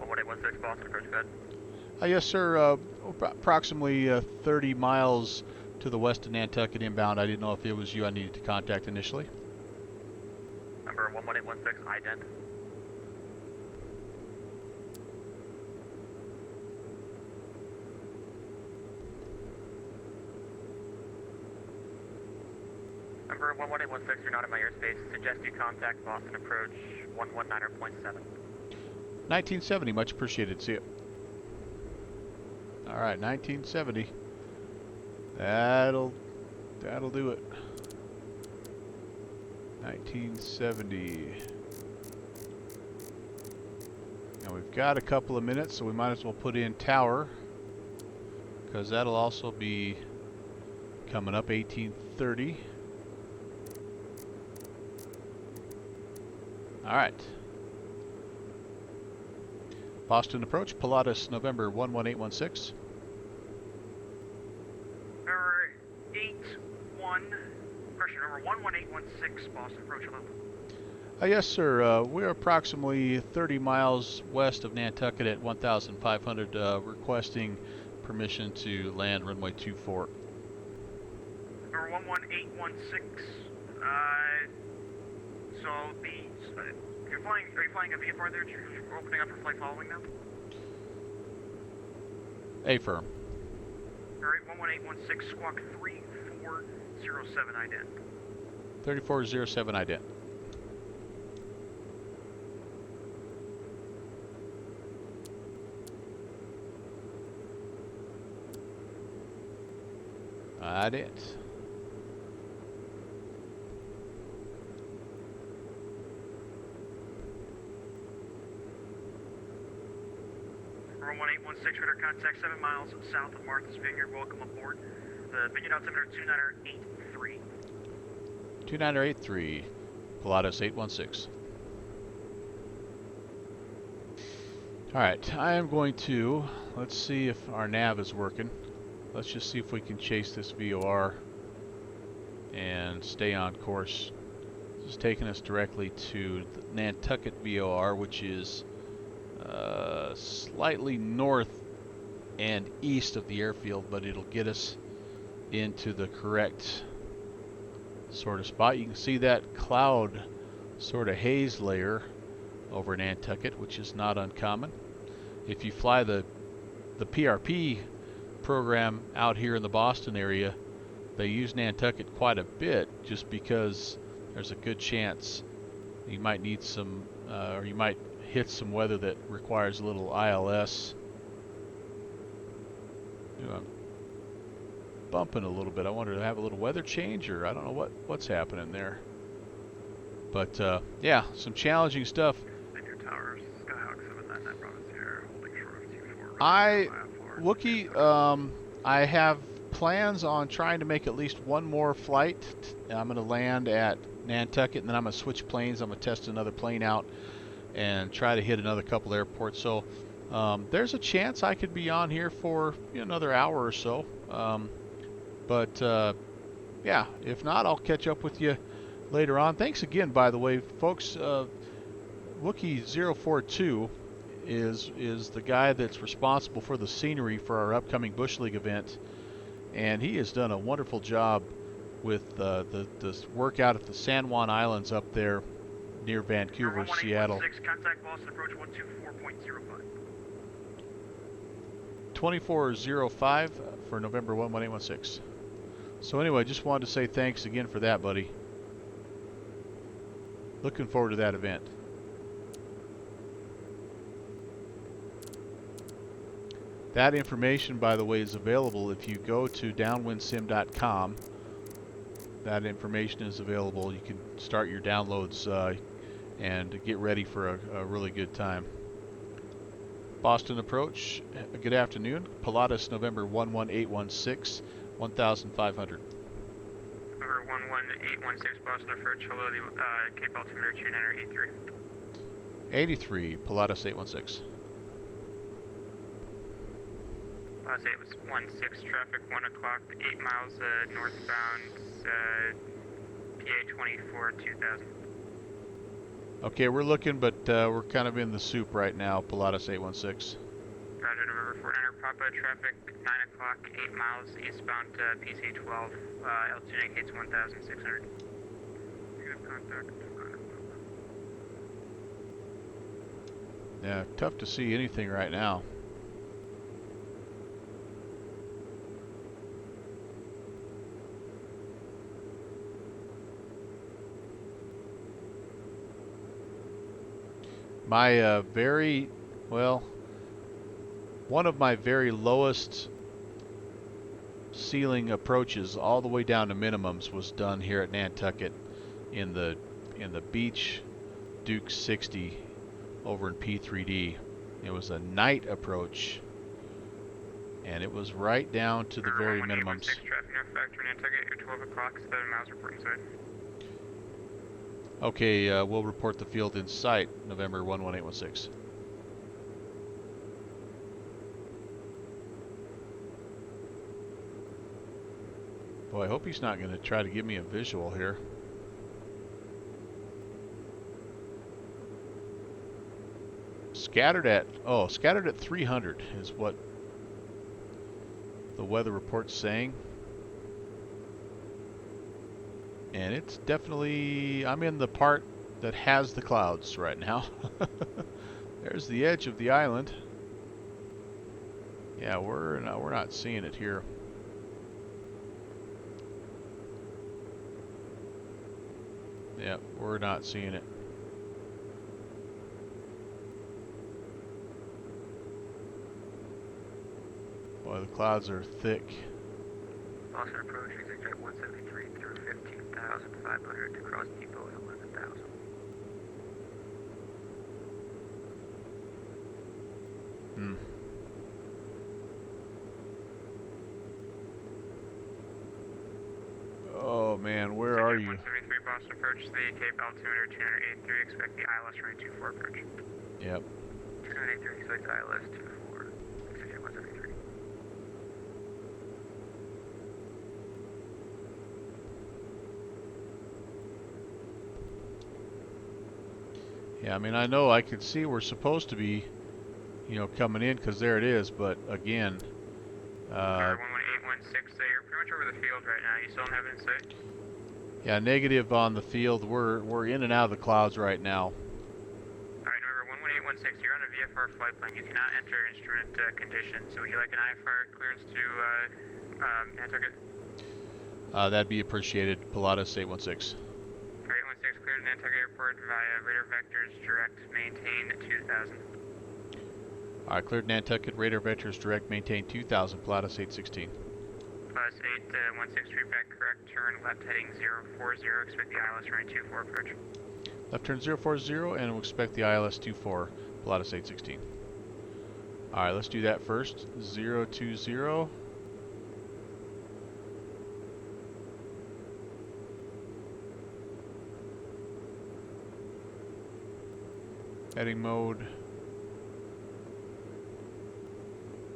11816, Boston, approach, go ahead. Yes, sir. Approximately 30 miles to the west of Nantucket inbound. I didn't know if it was you I needed to contact initially. Number 11816, ident. Number 11816, you're not in my airspace. Suggest you contact Boston approach 119.7. 1970, much appreciated. See you. All right, 1970. That'll do it. 1970. Now we've got a couple of minutes, so we might as well put in tower, because that'll also be coming up. 1830. All right. Boston approach, Pilatus, November 11816. Number 11816, Boston approach, hello. Yes, sir. We're approximately 30 miles west of Nantucket at 1,500, requesting permission to land runway 24. Number 11816. So are you flying a VFR there? You're opening up for flight following now? Affirm. Alright, 11816, squawk 3407 ident. 3407 ident. Ident. Number 11816, radar contact 7 miles south of Martha's Vineyard. Welcome aboard. The Vineyard altimeter 2983. 2983, Pilatus 816. Alright, I am going to, let's see if our nav is working. Let's just see if we can chase this VOR and stay on course. This is taking us directly to the Nantucket VOR, which is slightly north and east of the airfield, but it'll get us into the correct sort of spot. You can see that cloud sort of haze layer over Nantucket, which is not uncommon. If you fly the PRP program out here in the Boston area, they use Nantucket quite a bit, just because there's a good chance you might need some, or you might hit some weather that requires a little ILS. I'm bumping a little bit. I wanted to have a little weather change, or I don't know what's happening there. But yeah, some challenging stuff. Vineyard Towers, Skyhawk 799, Province here, holding short of 24. Wookie, I have plans on trying to make at least one more flight. I'm going to land at Nantucket, and then I'm going to switch planes. I'm going to test another plane out and try to hit another couple airports. So there's a chance I could be on here for another hour or so. But yeah, if not, I'll catch up with you later on. Thanks again, by the way, folks. Wookie042 is the guy that's responsible for the scenery for our upcoming Bush League event, and he has done a wonderful job with the workout at the San Juan Islands up there near Vancouver, Number Seattle. 1816, contact Boston approach 124.05. 2405 for November 11816. So anyway, just wanted to say thanks again for that, buddy. Looking forward to that event. That information, by the way, is available if you go to downwindsim.com. That information is available. You can start your downloads and get ready for a really good time. Boston approach, good afternoon. Pilatus November 11816, 1500. Number 11816, Boston approach, hello, the Cape altimeter 2983. 83, Pilatus 816. Class 8 was 16, traffic 1 o'clock, 8 miles northbound, PA-24, 2000. Okay, we're looking, but we're kind of in the soup right now, Pilatus 816. Roger, November 49er, Papa, traffic 9 o'clock, 8 miles eastbound, PC-12, altitude indicates 1,600. Negative contact. Yeah, tough to see anything right now. My one of my very lowest ceiling approaches all the way down to minimums was done here at Nantucket in the Beach Duke 60 over in P3D. It was a night approach, and it was right down to the very minimums. Traffic no factor, Nantucket, 12 o'clock, 7 miles reporting side. Okay, we'll report the field in sight, November 11816. Boy, I hope he's not going to try to give me a visual here. Scattered at 300 is what the weather report's saying. And it's definitely, I'm in the part that has the clouds right now. There's the edge of the island. Yeah, we're not seeing it here. Yeah, we're not seeing it. Boy, the clouds are thick. Boston approach, exit 173 through 15,500 to cross depot at 11,000. Oh man, where are you? 173 Boston approach, the Cape altimeter 283, expect the ILS running 24 approach. Yep. 283, expect ILS 24, exit 173. Yeah, I mean, I know I can see we're supposed to be, coming in because there it is, but again, 11816, so you're pretty much over the field right now. You still don't have it in sight? yeah, negative on the field. We're in and out of the clouds right now. Alright, remember 11816, you're on a VFR flight plan. You cannot enter instrument conditions. So would you like an IFR clearance to Nantucket? That'd be appreciated. Pilatus 816. 816 cleared Nantucket Airport via radar vectors direct, maintain 2000. Alright, cleared Nantucket, radar vectors direct, maintain 2000, Pilatus 816. Plus 816 back correct, turn left heading 040, expect the ILS running 24 approach. Left turn 040, and we'll expect the ILS 24, Pilatus 816. Alright, let's do that first. 020. Heading mode.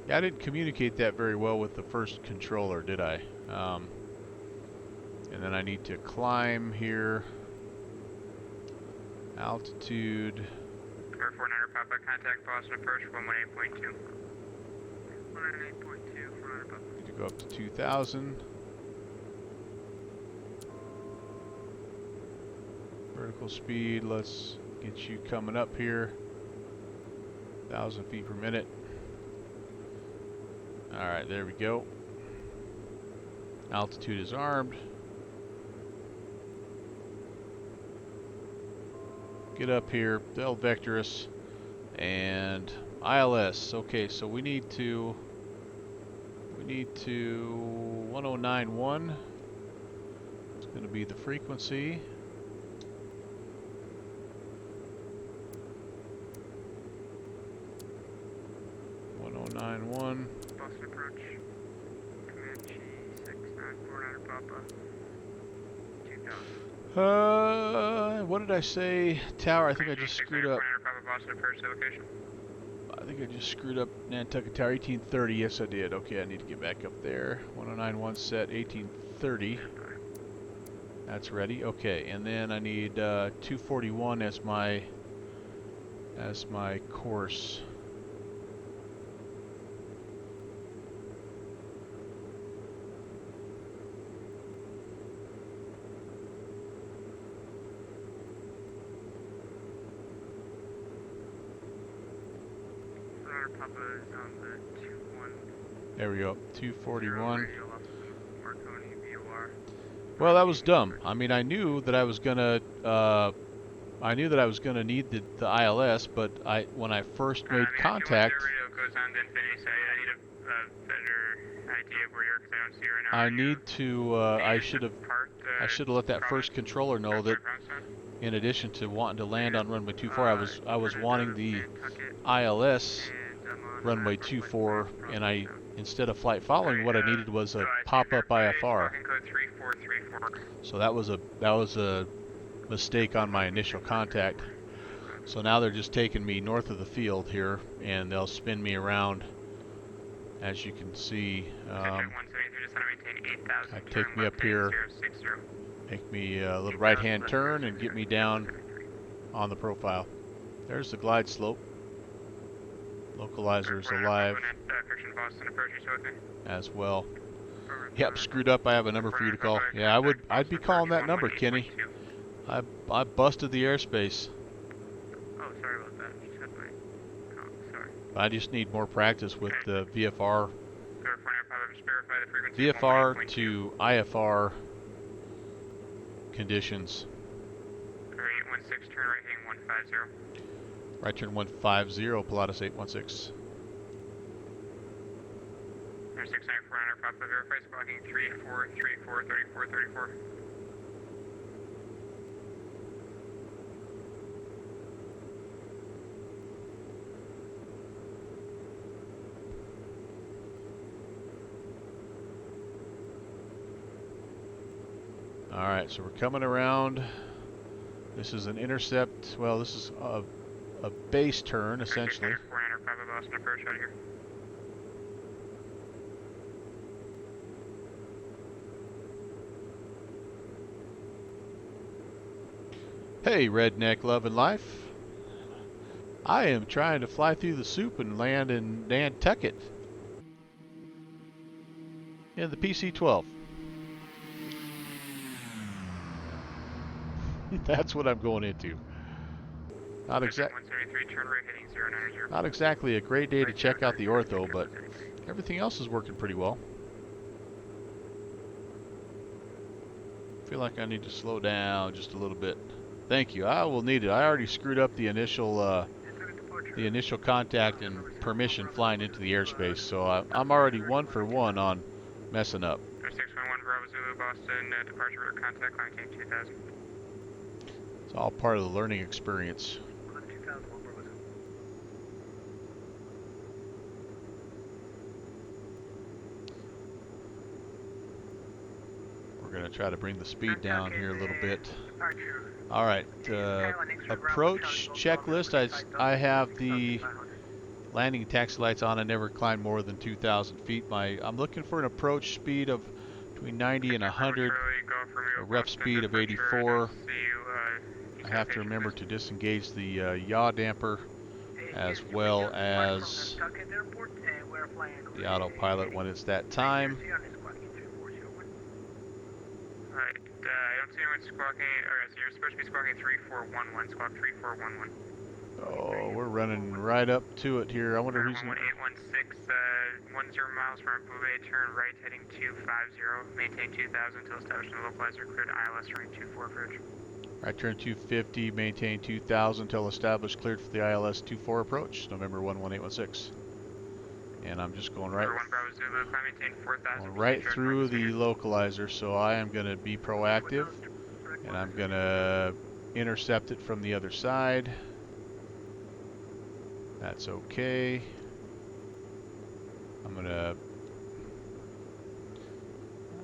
Yeah, I didn't communicate that very well with the first controller, did I? And then I need to climb here. Altitude. Number 400 Papa, contact Boston approach 118.2. 118.2, 400 Papa. Need to go up to 2000. Vertical speed, let's get you coming up here. 1,000 feet per minute. Alright, there we go. Altitude is armed. Get up here, they'll vector us. And ILS, okay, so we need to 1091. It's going to be the frequency. .1091. Boston approach. Comanche 6949 Papa. 2000. What did I say? Tower, I think I just screwed up. Papa Boston approach to location. I think I just screwed up Nantucket Tower, 1830. Yes, I did. Okay, I need to get back up there. 1091 set, 1830. That's ready. Okay, and then I need 241 as my course. Papa is on the 21. There we go. 241. Marconi VOR. Well, that was dumb. I mean, I knew that I was gonna need the ILS, but when I first made contact, Radio goes on to infinity, so I need a better idea of where you are, because I don't see you right now. I need to. I should have let that first controller know that, in addition to wanting to land on runway 24, I was wanting the ILS runway 24, and instead of flight following, what I needed was a pop-up IFR. So that was a mistake on my initial contact. So now they're just taking me north of the field here, and they'll spin me around. As you can see, take me up here, make me a little right-hand turn, and get me down on the profile. There's the glide slope. Localizer is alive as well. Yep, screwed up. I have a number for you to call. Yeah, I'd be calling that number, Kenny. I busted the airspace. Oh, sorry about that. You said my... Oh, sorry. I just need more practice with the VFR. VFR VFR to IFR conditions. 816, turn right heading 150. Right turn 150, Pilatus 816. 694 enter Papa, verify squawking 3434 34 34. Alright, so we're coming around. This is an intercept. Well, this is a base turn, essentially. 694 enter Papa, Boston approach out of here. Hey, redneck loving life. I am trying to fly through the soup and land in Nantucket. In the PC-12. That's what I'm going into. Not exactly a great day to check out the ortho, but everything else is working pretty well. Feel like I need to slow down just a little bit. Thank you. I will need it. I already screwed up the initial contact and permission flying into the airspace, so I'm already 1 for 1 on messing up. 611 Bravo Zulu, Boston, departure route contact, line team 2000. It's all part of the learning experience. We're going to try to bring the speed down here a little bit. All right, approach checklist. I have the landing and taxi lights on. I never climbed more than 2,000 feet. I'm looking for an approach speed of between 90 and 100, a rep speed of 84. I have to remember to disengage the yaw damper as well as the autopilot when it's that time. I don't see anyone squawking, or so you're supposed to be squawking 3411, squawk 3411. Oh, we're running right up to it here. I wonder who's going to... 11816, 10 miles from Bouvet, turn right heading 250, maintain 2000 until establishing the localizer, cleared ILS range 24 approach. Right turn 250, maintain 2000 until established, cleared for the ILS 24 approach, November 11816. And I'm just going right, going right through the localizer, so I am going to be proactive, and I'm going to intercept it from the other side. That's okay.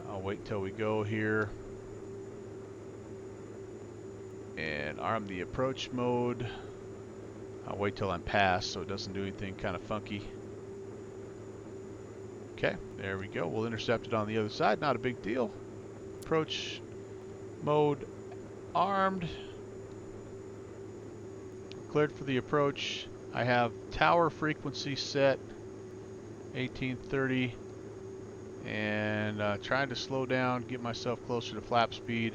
I'll wait till we go here and arm the approach mode. I'll wait till I'm past so it doesn't do anything kind of funky. Okay, there we go. We'll intercept it on the other side. Not a big deal. Approach mode armed. Cleared for the approach. I have tower frequency set 1830 and trying to slow down, get myself closer to flap speed.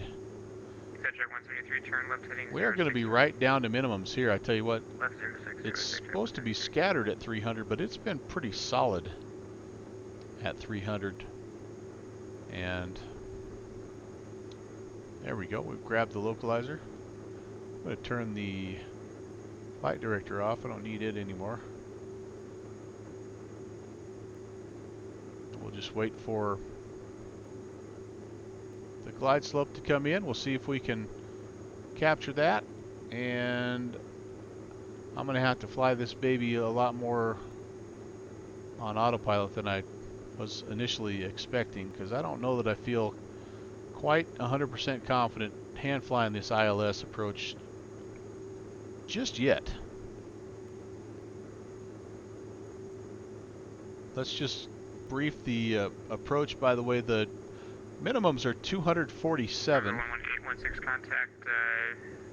We are going to be right down to minimums here. I tell you what, it's supposed to be scattered at 300, but it's been pretty solid at 300. And there we go. We've grabbed the localizer. I'm going to turn the flight director off. I don't need it anymore. We'll just wait for the glide slope to come in. We'll see if we can capture that, and I'm going to have to fly this baby a lot more on autopilot than I was initially expecting, because I don't know that I feel quite 100% confident hand flying this ILS approach just yet. Let's just brief the approach. By the way, the minimums are 247. 11816 contact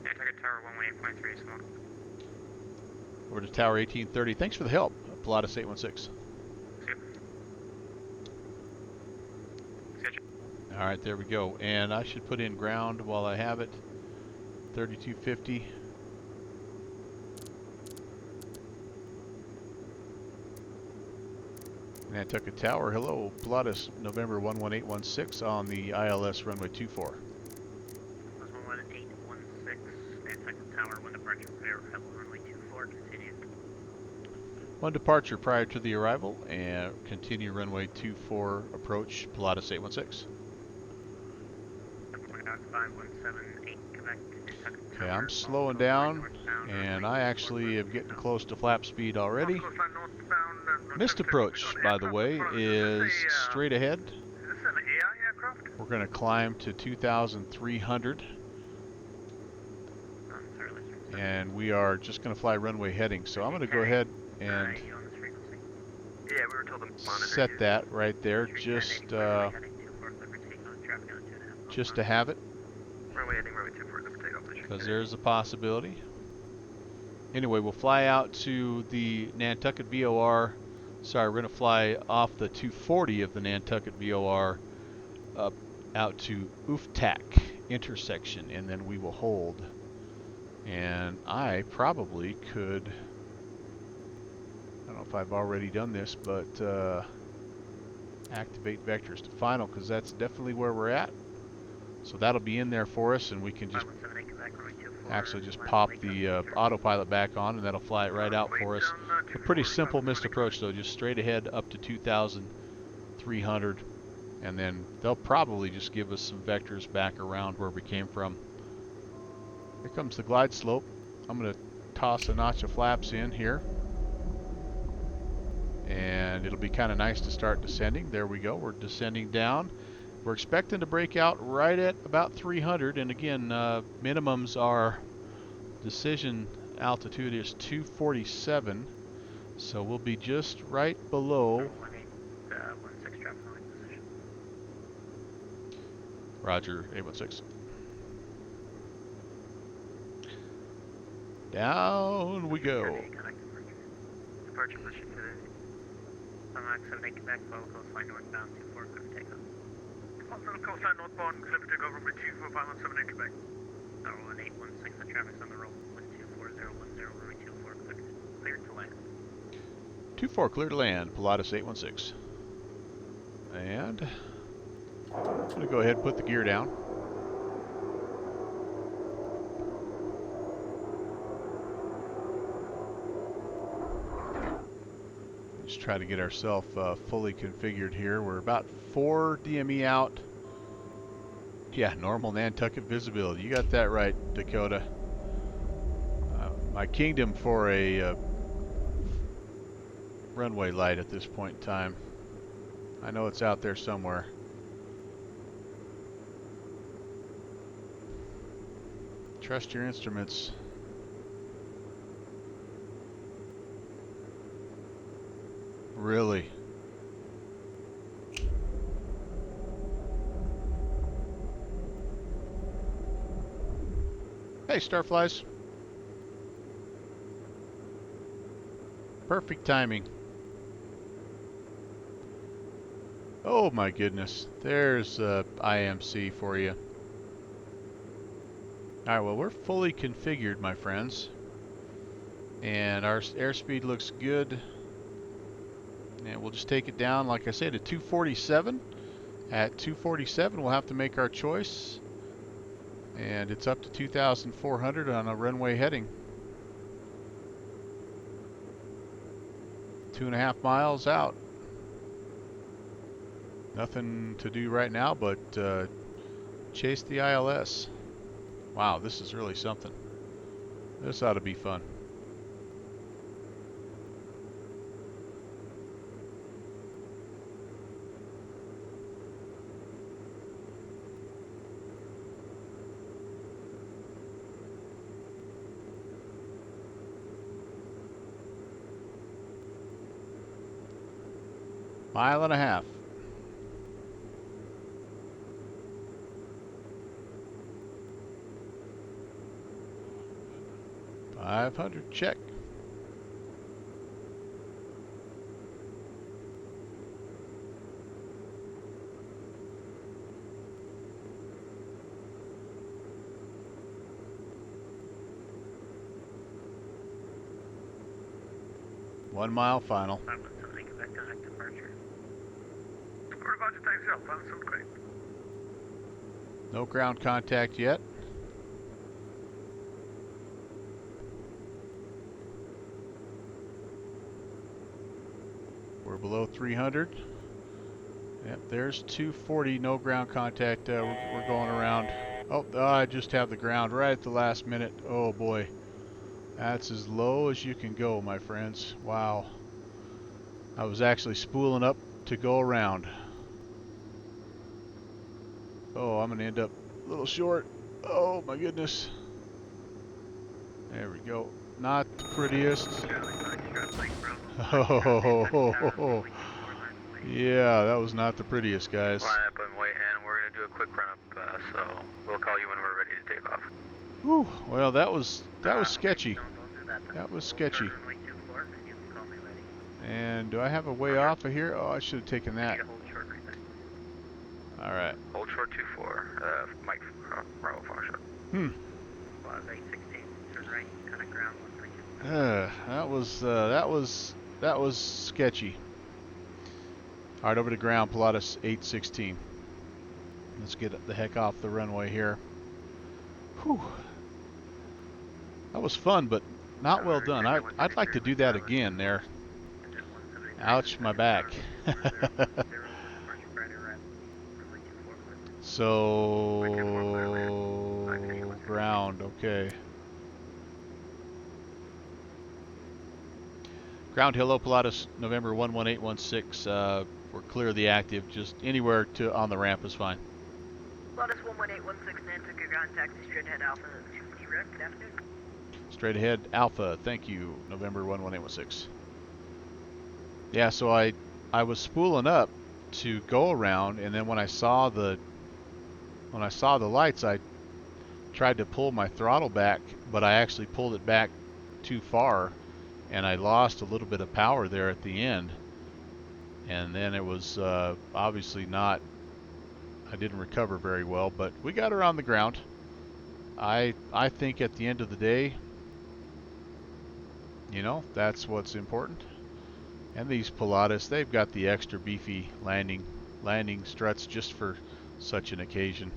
Nantucket Tower 118.3 smoke. Over to Tower 1830. Thanks for the help, Pilatus 816. All right, there we go. And I should put in ground while I have it. 3250. Nantucket Tower, hello, Pilatus, November 11816 on the ILS runway 24. 11816, Nantucket Tower, one departure clear, runway 24, continue. One departure prior to the arrival, and continue runway 24 approach, Pilatus 816. 5178, Quebec, Nantucket Tower. Okay, I'm slowing down, and I actually am getting close to flap speed already. Missed approach, by the way, is straight ahead. Is this an AI aircraft? We're going to climb to 2,300. And we are just going to fly runway heading. So I'm going to go ahead and set that right there, just to have it, because there's a possibility. Anyway, we'll fly out to the Nantucket VOR. Sorry, we're going to fly off the 240 of the Nantucket VOR up out to Uftak intersection, and then we will hold. And I probably could, I don't know if I've already done this, but activate vectors to final, because that's definitely where we're at. So that'll be in there for us, and we can just actually just pop the autopilot back on, and that'll fly it right out for us. A pretty simple missed approach, though, just straight ahead up to 2,300, and then they'll probably just give us some vectors back around where we came from. Here comes the glide slope. I'm going to toss a notch of flaps in here, and it'll be kind of nice to start descending. There we go. We're descending down. We're expecting to break out right at about 300, and again, minimums are, decision altitude is 247, so we'll be just right below. Roger, 816. Down we go. Departure position to the Quebec, local flight northbound 24, clear for takeoff. Cosine northbound, clear to go runway 24, final 7 in Quebec. Roll 816, the traffic's on the roll. 124,010, runway 24, clear to land. 24, clear to land, Pilatus 816. And I'm going to go ahead and put the gear down. Let's try to get ourselves fully configured here. We're about 4 DME out. Yeah, normal Nantucket visibility. You got that right, Dakota. My kingdom for a runway light at this point in time. I know it's out there somewhere. Trust your instruments. Really? Hey, Starflies. Perfect timing. Oh my goodness. There's IMC for you. Alright, well, we're fully configured, my friends. And our airspeed looks good. And we'll just take it down, like I said, to 247. At 247, we'll have to make our choice. And it's up to 2,400 on a runway heading. 2.5 miles out. Nothing to do right now but chase the ILS. Wow, this is really something. This ought to be fun. Mile and a half. $500, check. One mile final. No ground contact yet. We're below 300. Yep, there's 240, no ground contact. We're going around. Oh, I just have the ground right at the last minute. Oh boy. That's as low as you can go, my friends. Wow. I was actually spooling up to go around. Oh, I'm going to end up a little short. Oh my goodness. There we go. Not the prettiest. Oh, yeah, that was not the prettiest, guys. Line up and wait, and we're going to do a quick run up, so we'll call you when we're ready to take off. Whew, well, that was sketchy. That was sketchy. And do I have a way off of here? Oh, I should have taken that. All right. Hold short 24, Mike, Bravo function. That was sketchy. All right, over to ground, Pilatus 816. Let's get the heck off the runway here. Whew. That was fun, but not well done. I'd like to do that again there. Ouch, my back. So, ground, okay. Ground, hello, Pilatus, November 11816. We're clear of the active. Just anywhere to on the ramp is fine. Pilatus 11816, Nantucket ground taxi straight ahead Alpha 2 Rep. Good afternoon. Straight ahead, Alpha. Thank you, November 11816. Yeah, so I was spooling up to go around, and then when I saw the lights, I tried to pull my throttle back, but I actually pulled it back too far, and I lost a little bit of power there at the end. And then it was obviously not I didn't recover very well, but we got her on the ground. I think at the end of the day, you know, that's what's important. And these Pilatus, they've got the extra beefy landing struts just for such an occasion.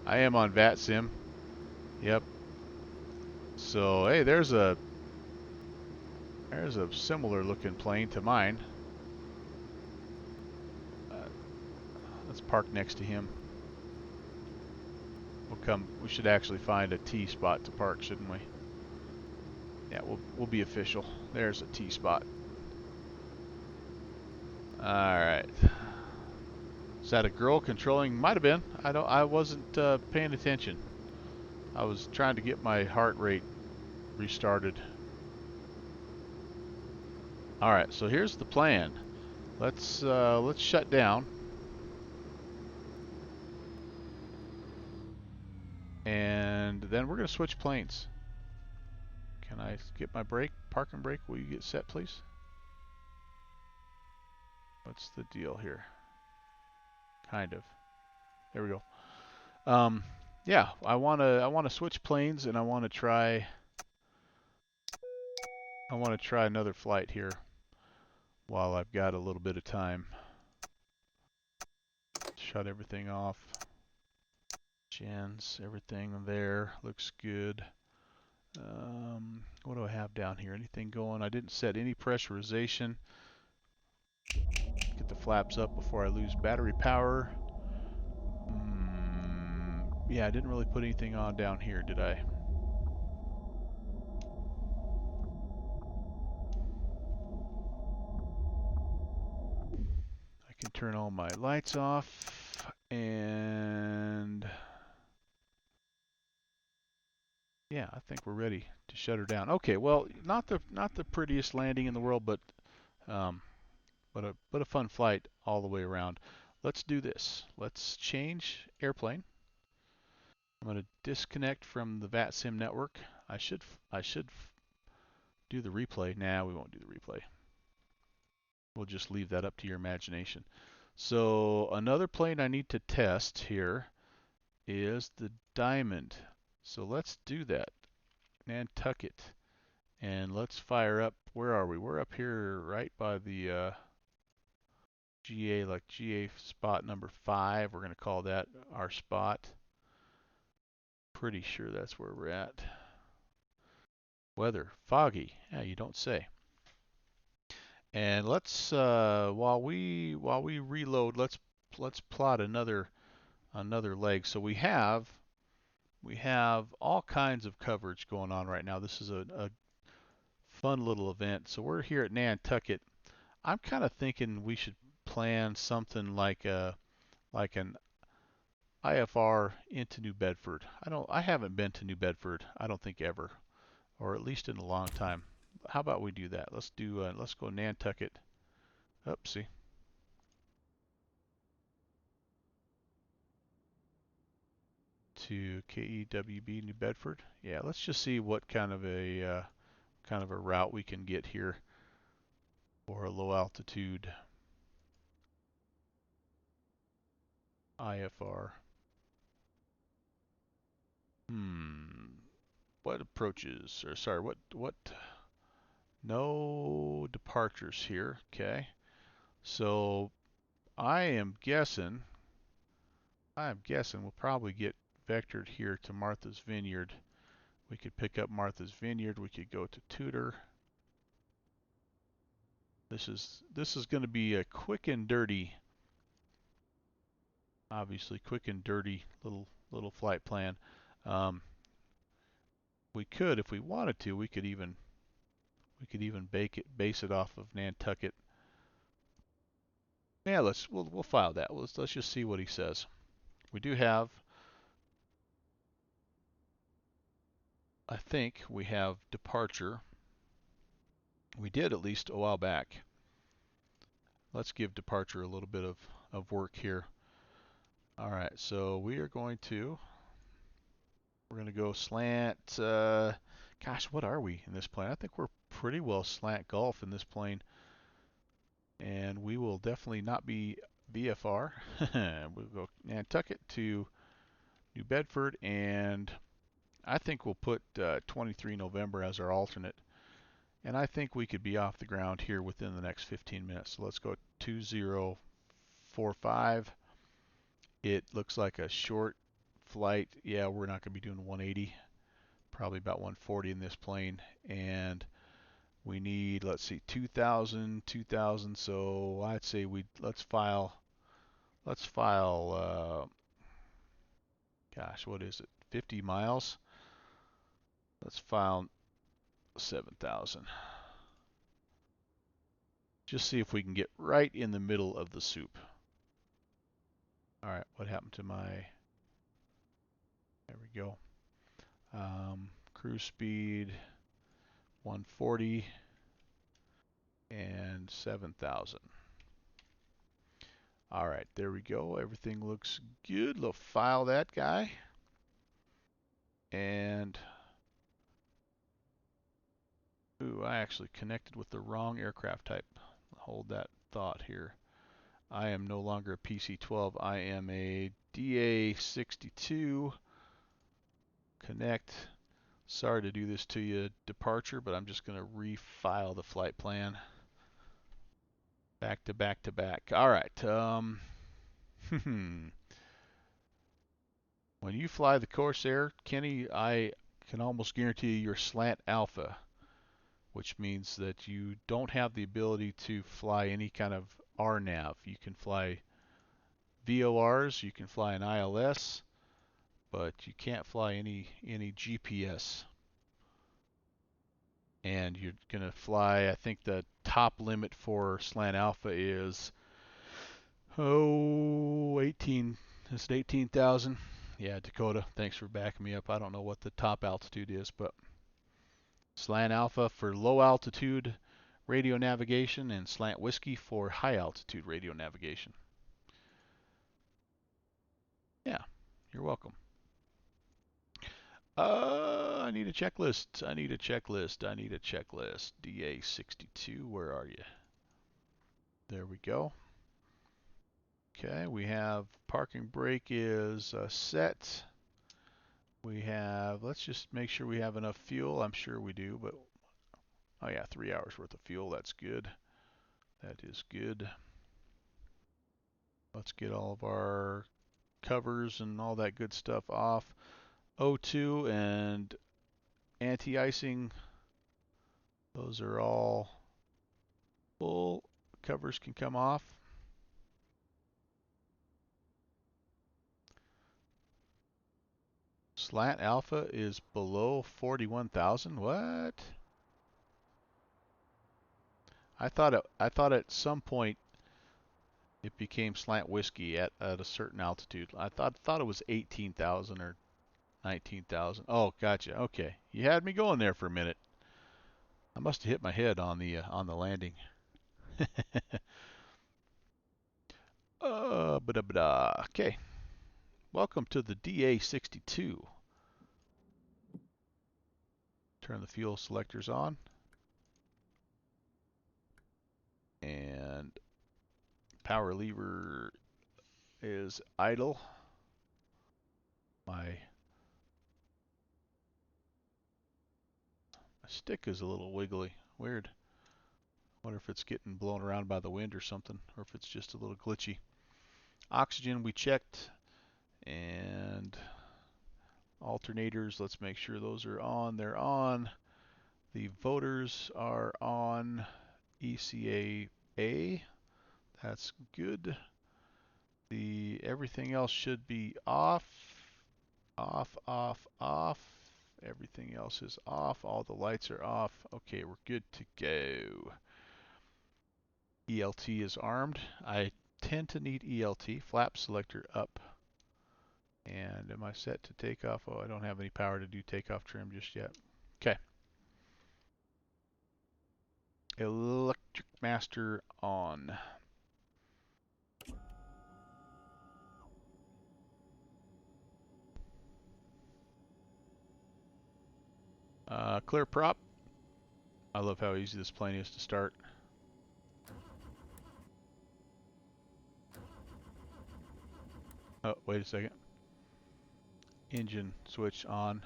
I am on VATSIM. Yep. So hey, there's a similar looking plane to mine. Let's park next to him. We should actually find a T spot to park, shouldn't we? Yeah, we'll be official. There's a T spot. All right. Is that a girl controlling? Might have been. I wasn't paying attention. I was trying to get my heart rate restarted. All right, so here's the plan. Let's shut down, and then we're gonna switch planes. Can I get my brake, parking brake? Will you get set, please? What's the deal here? Kind of. There we go. Yeah, I wanna switch planes, and I wanna try another flight here while I've got a little bit of time. Shut everything off. Gens, everything there looks good. What do I have down here? Anything going? I didn't set any pressurization. Get the flaps up before I lose battery power. Yeah, I didn't really put anything on down here, did I? I can turn all my lights off, and yeah, I think we're ready to shut her down. Okay, well, not the prettiest landing in the world, um, but a fun flight all the way around. Let's do this. Let's change airplane. I'm going to disconnect from the VATSIM network. I should do the replay. Nah, we won't do the replay. We'll just leave that up to your imagination. So another plane I need to test here is the Diamond. So let's do that. Nantucket. And let's fire up. Where are we? We're up here right by the GA, like GA spot number 5. We're going to call that our spot. Pretty sure that's where we're at. Weather, foggy. Yeah, you don't say. And let's while we reload, let's plot another leg. So we have all kinds of coverage going on right now. This is a fun little event. So we're here at Nantucket. I'm kind of thinking we should plan something like an IFR into New Bedford. I haven't been to New Bedford, I don't think ever, or at least in a long time. How about we do that? Let's go Nantucket. Oopsie. To KEWB New Bedford. Yeah, let's just see what kind of a route we can get here for a low altitude IFR. What approaches, or sorry, what no departures here. Okay. So I'm guessing we'll probably get vectored here to Martha's Vineyard. We could pick up Martha's Vineyard. We could go to Tudor. This is going to be a quick and dirty, obviously quick and dirty little flight plan. Um, we could, if we wanted to, we could even base it off of Nantucket. Yeah, we'll file that. Let's just see what he says. We do have, I think we have departure. We did at least a while back. Let's give departure a little bit of work here. All right, so we're going to go slant. Gosh, what are we in this plane? I think we're pretty well slant golf in this plane. and we will definitely not be VFR. We'll go Nantucket to New Bedford, and I think we'll put 23 November as our alternate. And I think we could be off the ground here within the next 15 minutes. So let's go 2045. It looks like a short flight. Yeah, we're not going to be doing 180. Probably about 140 in this plane. And we need, let's see, 2,000. So I'd say let's file, gosh, what is it? 50 miles. Let's file 7,000. Just see if we can get right in the middle of the soup. All right, what happened to my, there we go. Cruise speed 140 and 7,000. All right, there we go. Everything looks good. We'll file that guy. And, ooh, I actually connected with the wrong aircraft type. Hold that thought here. I am no longer a PC-12. I am a DA-62. Connect. Sorry to do this to you, departure, but I'm just going to refile the flight plan. Back to back to back. All right. When you fly the Corsair, Kenny, I can almost guarantee you're slant alpha, which means that you don't have the ability to fly any kind of RNAV. You can fly VORs, you can fly an ILS, but you can't fly any GPS. And you're going to fly, I think the top limit for slant alpha is, 18, is it 18,000? Yeah, Dakota, thanks for backing me up. I don't know what the top altitude is, but slant alpha for low altitude radio navigation and slant whiskey for high altitude radio navigation. Yeah, you're welcome. I need a checklist. I need a checklist. I need a checklist. DA-62, where are you? There we go. Okay, we have parking brake is set. We have, let's just make sure we have enough fuel. I'm sure we do, but, oh yeah, 3 hours worth of fuel. That's good. That is good. Let's get all of our covers and all that good stuff off. O2 and anti-icing, those are all full. Covers can come off. Slant alpha is below 41,000. What? I thought at some point it became slant whiskey at a certain altitude. I thought it was 18,000 or 19,000. Oh, gotcha. Okay, you had me going there for a minute. I must have hit my head on the landing. Okay. Welcome to the DA-62. Turn the fuel selectors on. And power lever is idle. My stick is a little wiggly. Weird. Wonder if it's getting blown around by the wind or something, or if it's just a little glitchy. Oxygen we checked, and alternators, let's make sure those are on. They're on. The voters are on. ECA A, that's good. Everything else should be off. Off. Everything else is off. All the lights are off. Okay, we're good to go. ELT is armed. I tend to need ELT. Flap selector up. And am I set to take off? Oh, I don't have any power to do takeoff trim just yet. Okay. Electric master on. Clear prop. I love how easy this plane is to start. Oh, wait a second. Engine switch on.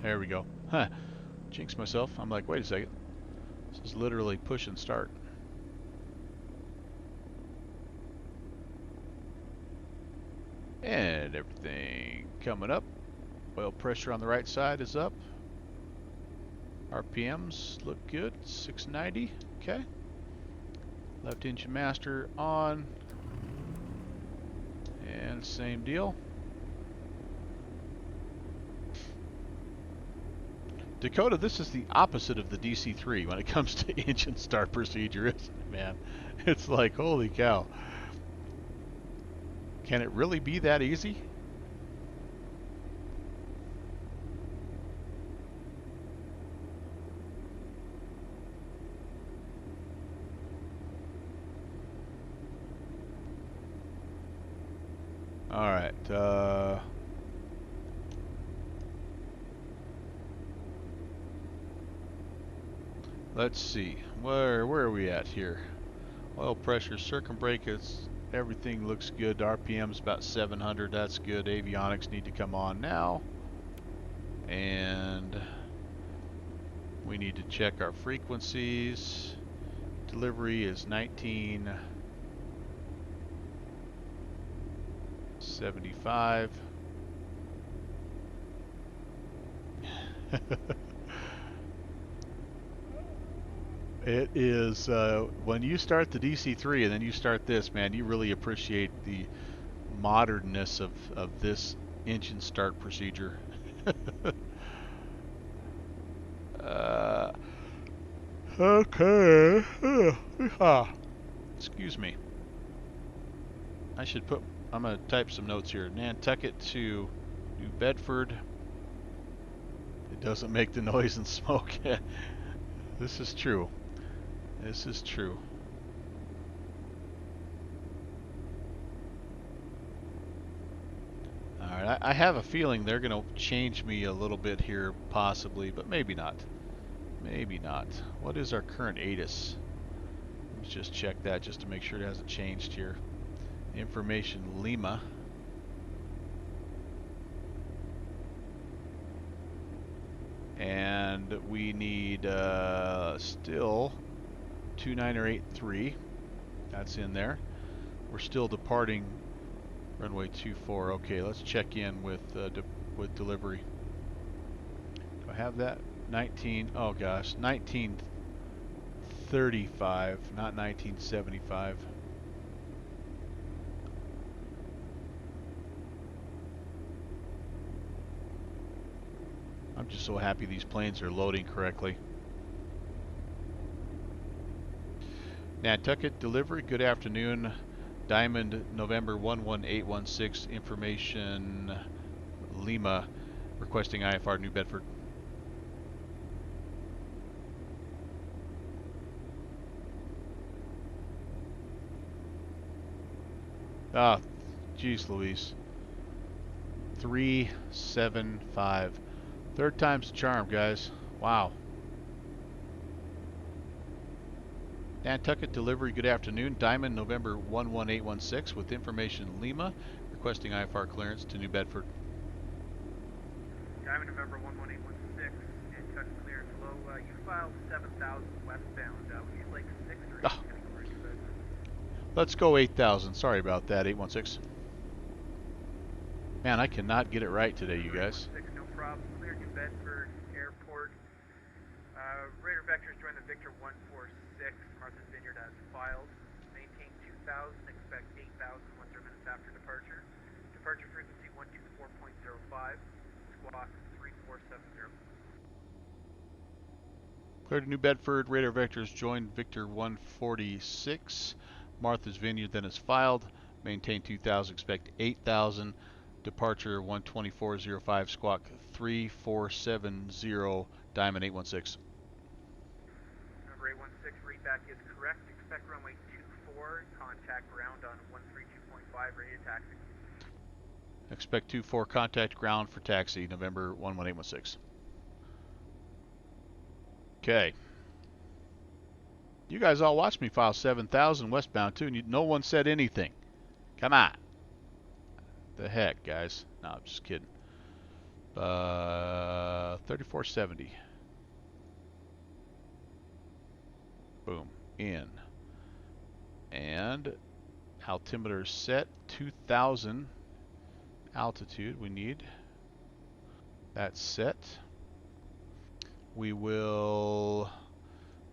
There we go. Huh. Jinxed myself. I'm like, wait a second. This is literally push and start. And everything coming up. Oil pressure on the right side is up. RPMs look good. 690. Okay. Left engine master on. And same deal. Dakota, this is the opposite of the DC-3 when it comes to engine start procedure, isn't it, man? It's like, holy cow. Can it really be that easy? All right. Let's see. Where are we at here? Oil pressure, circumbrake, everything looks good. RPM's about 700. That's good. Avionics need to come on now. And we need to check our frequencies. Delivery is 1975. It is, when you start the DC-3 and then you start this, man, you really appreciate the modernness of this engine start procedure. uh, okay. Excuse me. I'm going to type some notes here. Nantucket to New Bedford. It doesn't make the noise and smoke. This is true. This is true. Alright, I have a feeling they're going to change me a little bit here, possibly, but maybe not. Maybe not. What is our current ATIS? Let's just check that just to make sure it hasn't changed here. Information Lima. And we need still 2983. That's in there. We're still departing runway 24. Okay, let's check in with delivery. Do I have that? 19. Oh gosh, 1935, not 1975. I'm just so happy these planes are loading correctly. Nantucket delivery, good afternoon. Diamond November 11816, information Lima, requesting IFR New Bedford. Ah, geez Louise. 375. Third time's the charm, guys. Wow. Nantucket delivery, good afternoon. Diamond, November 11816 with information Lima, requesting IFR clearance to New Bedford. Diamond, November 11816, Nantucket clearance low. You filed 7,000 westbound. Would you like 6 or 8 categories of Bedford? Let's go 8,000. Sorry about that, 816. Man, I cannot get it right today, you guys. 816, no problem. Clear New Bedford Airport. Radar vectors join the Victor 146. Martha's Vineyard has filed. Maintain 2,000. Expect 8,000 10 minutes after departure. Departure frequency 124.05. Squawk 3470. Clear to New Bedford. Radar vectors join Victor 146. Martha's Vineyard then is filed. Maintain 2,000. Expect 8,000. Departure 124.05. Squawk 3470. Diamond 816. Number 816, readback is correct. Expect runway 24. Contact ground on 132.5. Ready to taxi. Expect 24 contact ground for taxi, November 11816. Okay. You guys all watched me file 7,000 westbound too, and no one said anything. Come on. The heck, guys? No, I'm just kidding. 3470. Boom. In. And altimeter set 2000 altitude. We need that set. We're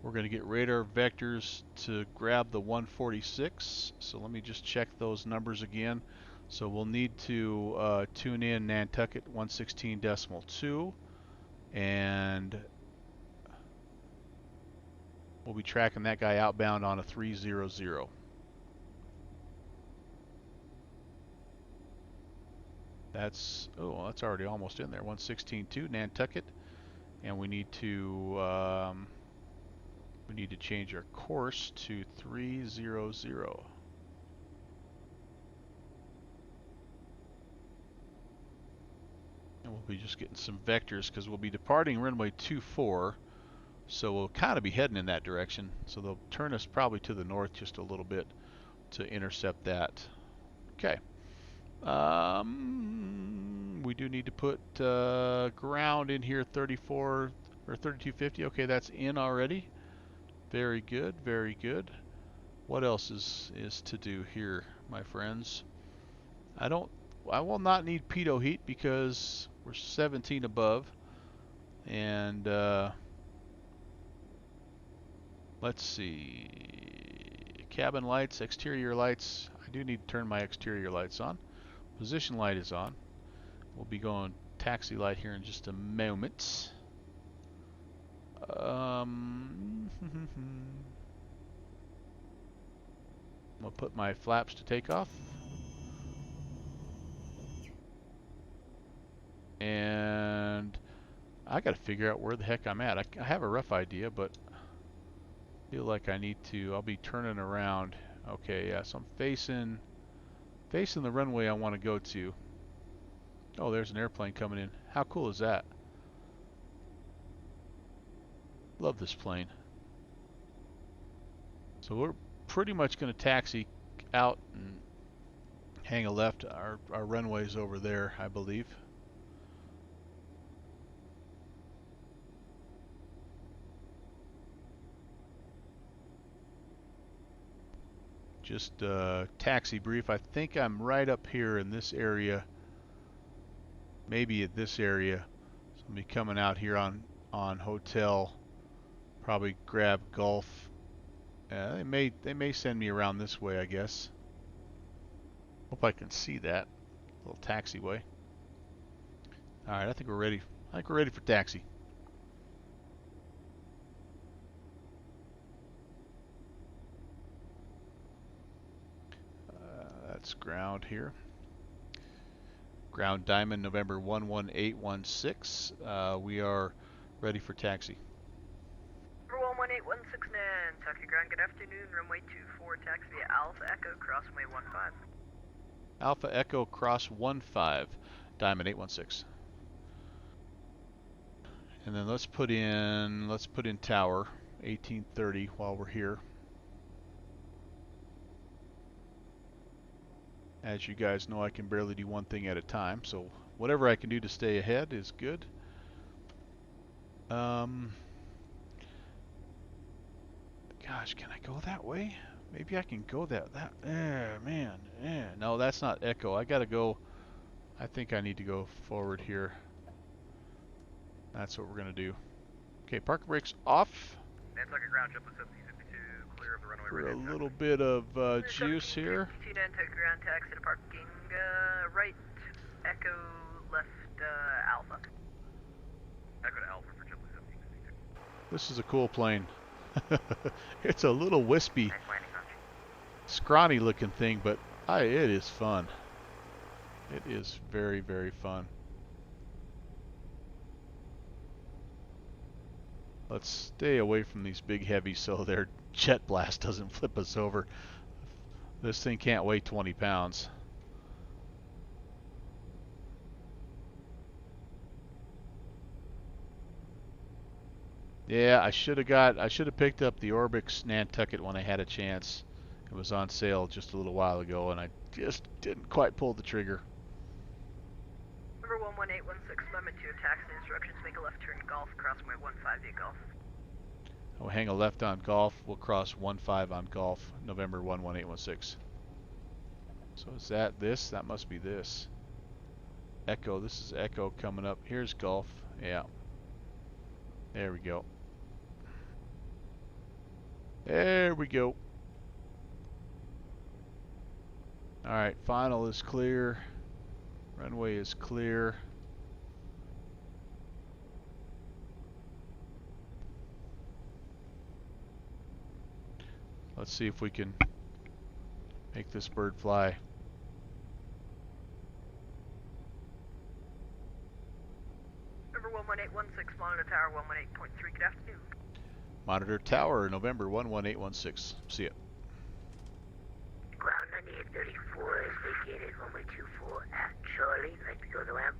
going to get radar vectors to grab the 146. So let me just check those numbers again. So we'll need to tune in Nantucket 116.2, and we'll be tracking that guy outbound on a 300. That's already almost in there. 116.2 Nantucket, and we need to change our course to 300. And we'll be just getting some vectors because we'll be departing runway 24, so we'll kind of be heading in that direction. So they'll turn us probably to the north just a little bit to intercept that. Okay. We do need to put ground in here, 34 or 3250. Okay, that's in already. Very good, very good. What else is to do here, my friends? I will not need pitot heat because we're 17 above, and let's see, cabin lights, exterior lights. I do need to turn my exterior lights on. Position light is on. We'll be going taxi light here in just a moment. I'm gonna put my flaps to take off. And I gotta figure out where the heck I'm at. I have a rough idea, but I feel like I need to. I'll be turning around. Okay, yeah, so I'm facing the runway I want to go to. Oh, there's an airplane coming in. How cool is that? Love this plane. So we're pretty much going to taxi out and hang a left. Our runway's over there, I believe. Just taxi brief. I think I'm right up here in this area. Maybe at this area. So I'll be coming out here on hotel. Probably grab Gulf. They may send me around this way, I guess. Hope I can see that little taxiway. All right, I think we're ready. I think we're ready for taxi. That's ground here. Ground Diamond, November 11816. We are ready for taxi. Number 11816 Nantucket Ground, good afternoon. Runway 24, taxi via Alpha Echo, crossway 15. Alpha Echo cross 15, Diamond 816. And then let's put in tower 1830 while we're here. As you guys know, I can barely do one thing at a time, so whatever I can do to stay ahead is good. Gosh, can I go that way? Maybe I can go that man. No, that's not Echo. I gotta go. I think I need to go forward here. That's what we're gonna do. Okay, park brakes off. Nantucket ground, JetBlue 1752, clear of the runway. For a little bit of juice here. Nantucket ground, taxi to parking right, Echo left Alpha. Echo to Alpha for JetBlue 1752. This is a cool plane. It's a little wispy, Nice landing, Hunch. scrawny looking thing, but it is fun. It is very, very fun. Let's stay away from these big heavies so their jet blast doesn't flip us over. This thing can't weigh 20 pounds. Yeah, I should have picked up the Orbix Nantucket when I had a chance. It was on sale just a little while ago, and I just didn't quite pull the trigger. Number 11816, limit to taxi instructions, make a left turn golf, cross my 15 via golf. We'll hang a left on golf. We'll cross 15 on golf, November 11816. So is that this? That must be this. Echo, this is Echo coming up. Here's golf. Yeah. There we go. There we go. Alright, final is clear. Runway is clear. Let's see if we can make this bird fly. Number 11816, monitor tower 118.3, good afternoon. Monitor tower, November 11816. See ya. Ground 9834 is vacated, runway 24 at Charlie. Like to go to the ramp.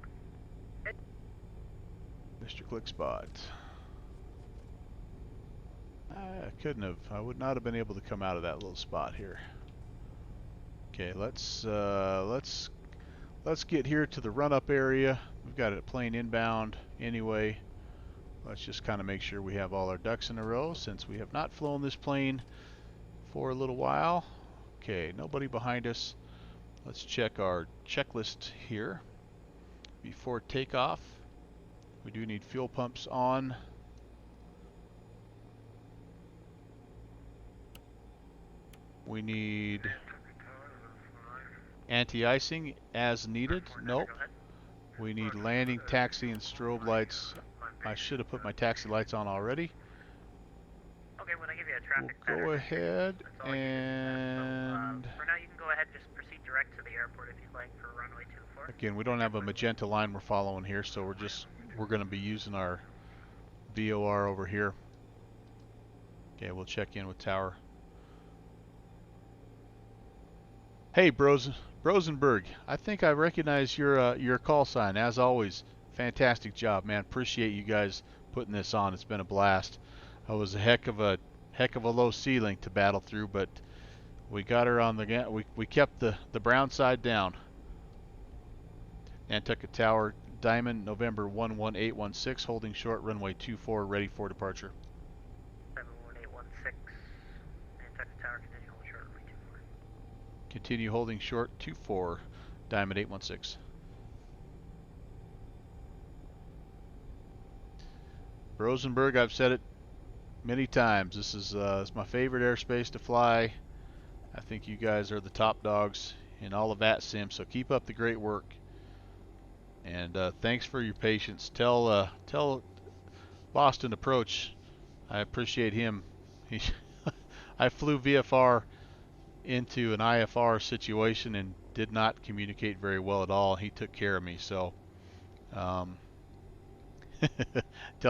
Mr. Clickspot. I couldn't have. I would not have been able to come out of that little spot here. Okay, let's get here to the run-up area. We've got a plane inbound anyway. Let's just kind of make sure we have all our ducks in a row since we have not flown this plane for a little while. Okay, nobody behind us. Let's check our checklist here before takeoff. We do need fuel pumps on. We need anti-icing as needed. Nope. We need landing, taxi, and strobe lights. I should have put my taxi lights on already. Okay, when I give you a traffic We'll go ahead that's all I and... so, for now, you can go ahead and just proceed direct to the airport if you'd like for runway 24. Again, we don't have a magenta line we're following here, so we're going to be using our VOR over here. Okay, we'll check in with tower. Hey, Brosenberg, I think I recognize your call sign. As always, fantastic job, man. Appreciate you guys putting this on. It's been a blast. It was a heck of a low ceiling to battle through, but we got her on the we kept the brown side down. Nantucket Tower, Diamond, November 11816, holding short, runway 24, ready for departure. 71816, Nantucket Tower, continue holding short, runway 24. Continue holding short, 24, Diamond 816. Rosenberg, I've said it many times. This is my favorite airspace to fly. I think you guys are the top dogs in all of VATSIM, so keep up the great work. And thanks for your patience. Tell Boston Approach I appreciate him. I flew VFR into an IFR situation and did not communicate very well at all. He took care of me, so tell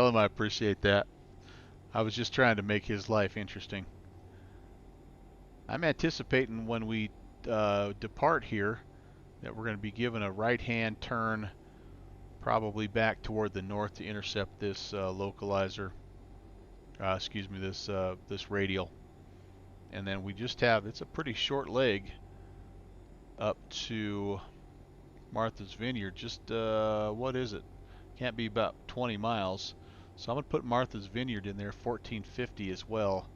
him I appreciate that. I was just trying to make his life interesting. I'm anticipating when we depart here that we're going to be given a right-hand turn, probably back toward the north to intercept this localizer. Excuse me, this radial. And then we just have, it's a pretty short leg up to Martha's Vineyard. Just what is it? Can't be about 20 miles. So I'm gonna put Martha's Vineyard in there, 1450 as well,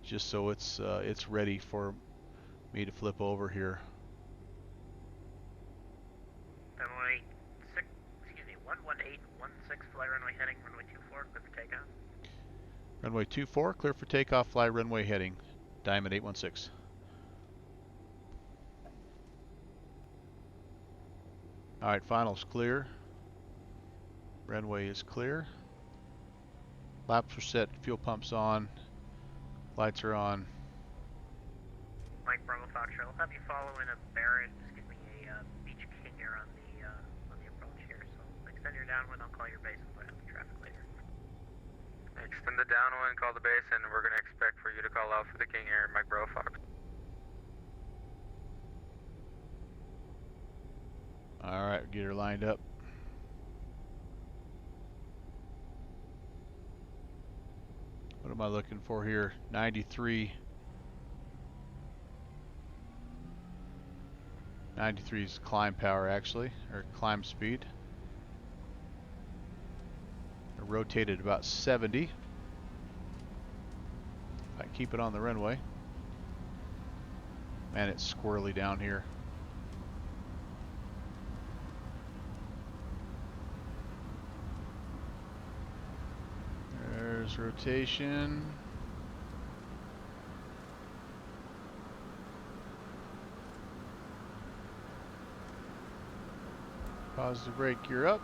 just so it's ready for me to flip over here. 11816, fly runway heading, runway 24, clear for takeoff. Runway 24, clear for takeoff, fly runway heading, Diamond 816. Alright, final's clear. Runway is clear. Laps are set, fuel pumps on, lights are on. Mike Bravo Fox, I'll have you follow in a Baron, just give me a Beach King Air on the approach here. So extend your downwind, I'll call your base and put out the traffic later. Extend the downwind, call the base, and we're going to expect for you to call out for the King Air, Mike Bravo Fox. Alright, get her lined up. What am I looking for here? 93. 93 is climb power actually, or climb speed. rotate at about 70. If I keep it on the runway. Man, it's squirrely down here. There's rotation. Positive brake gear up.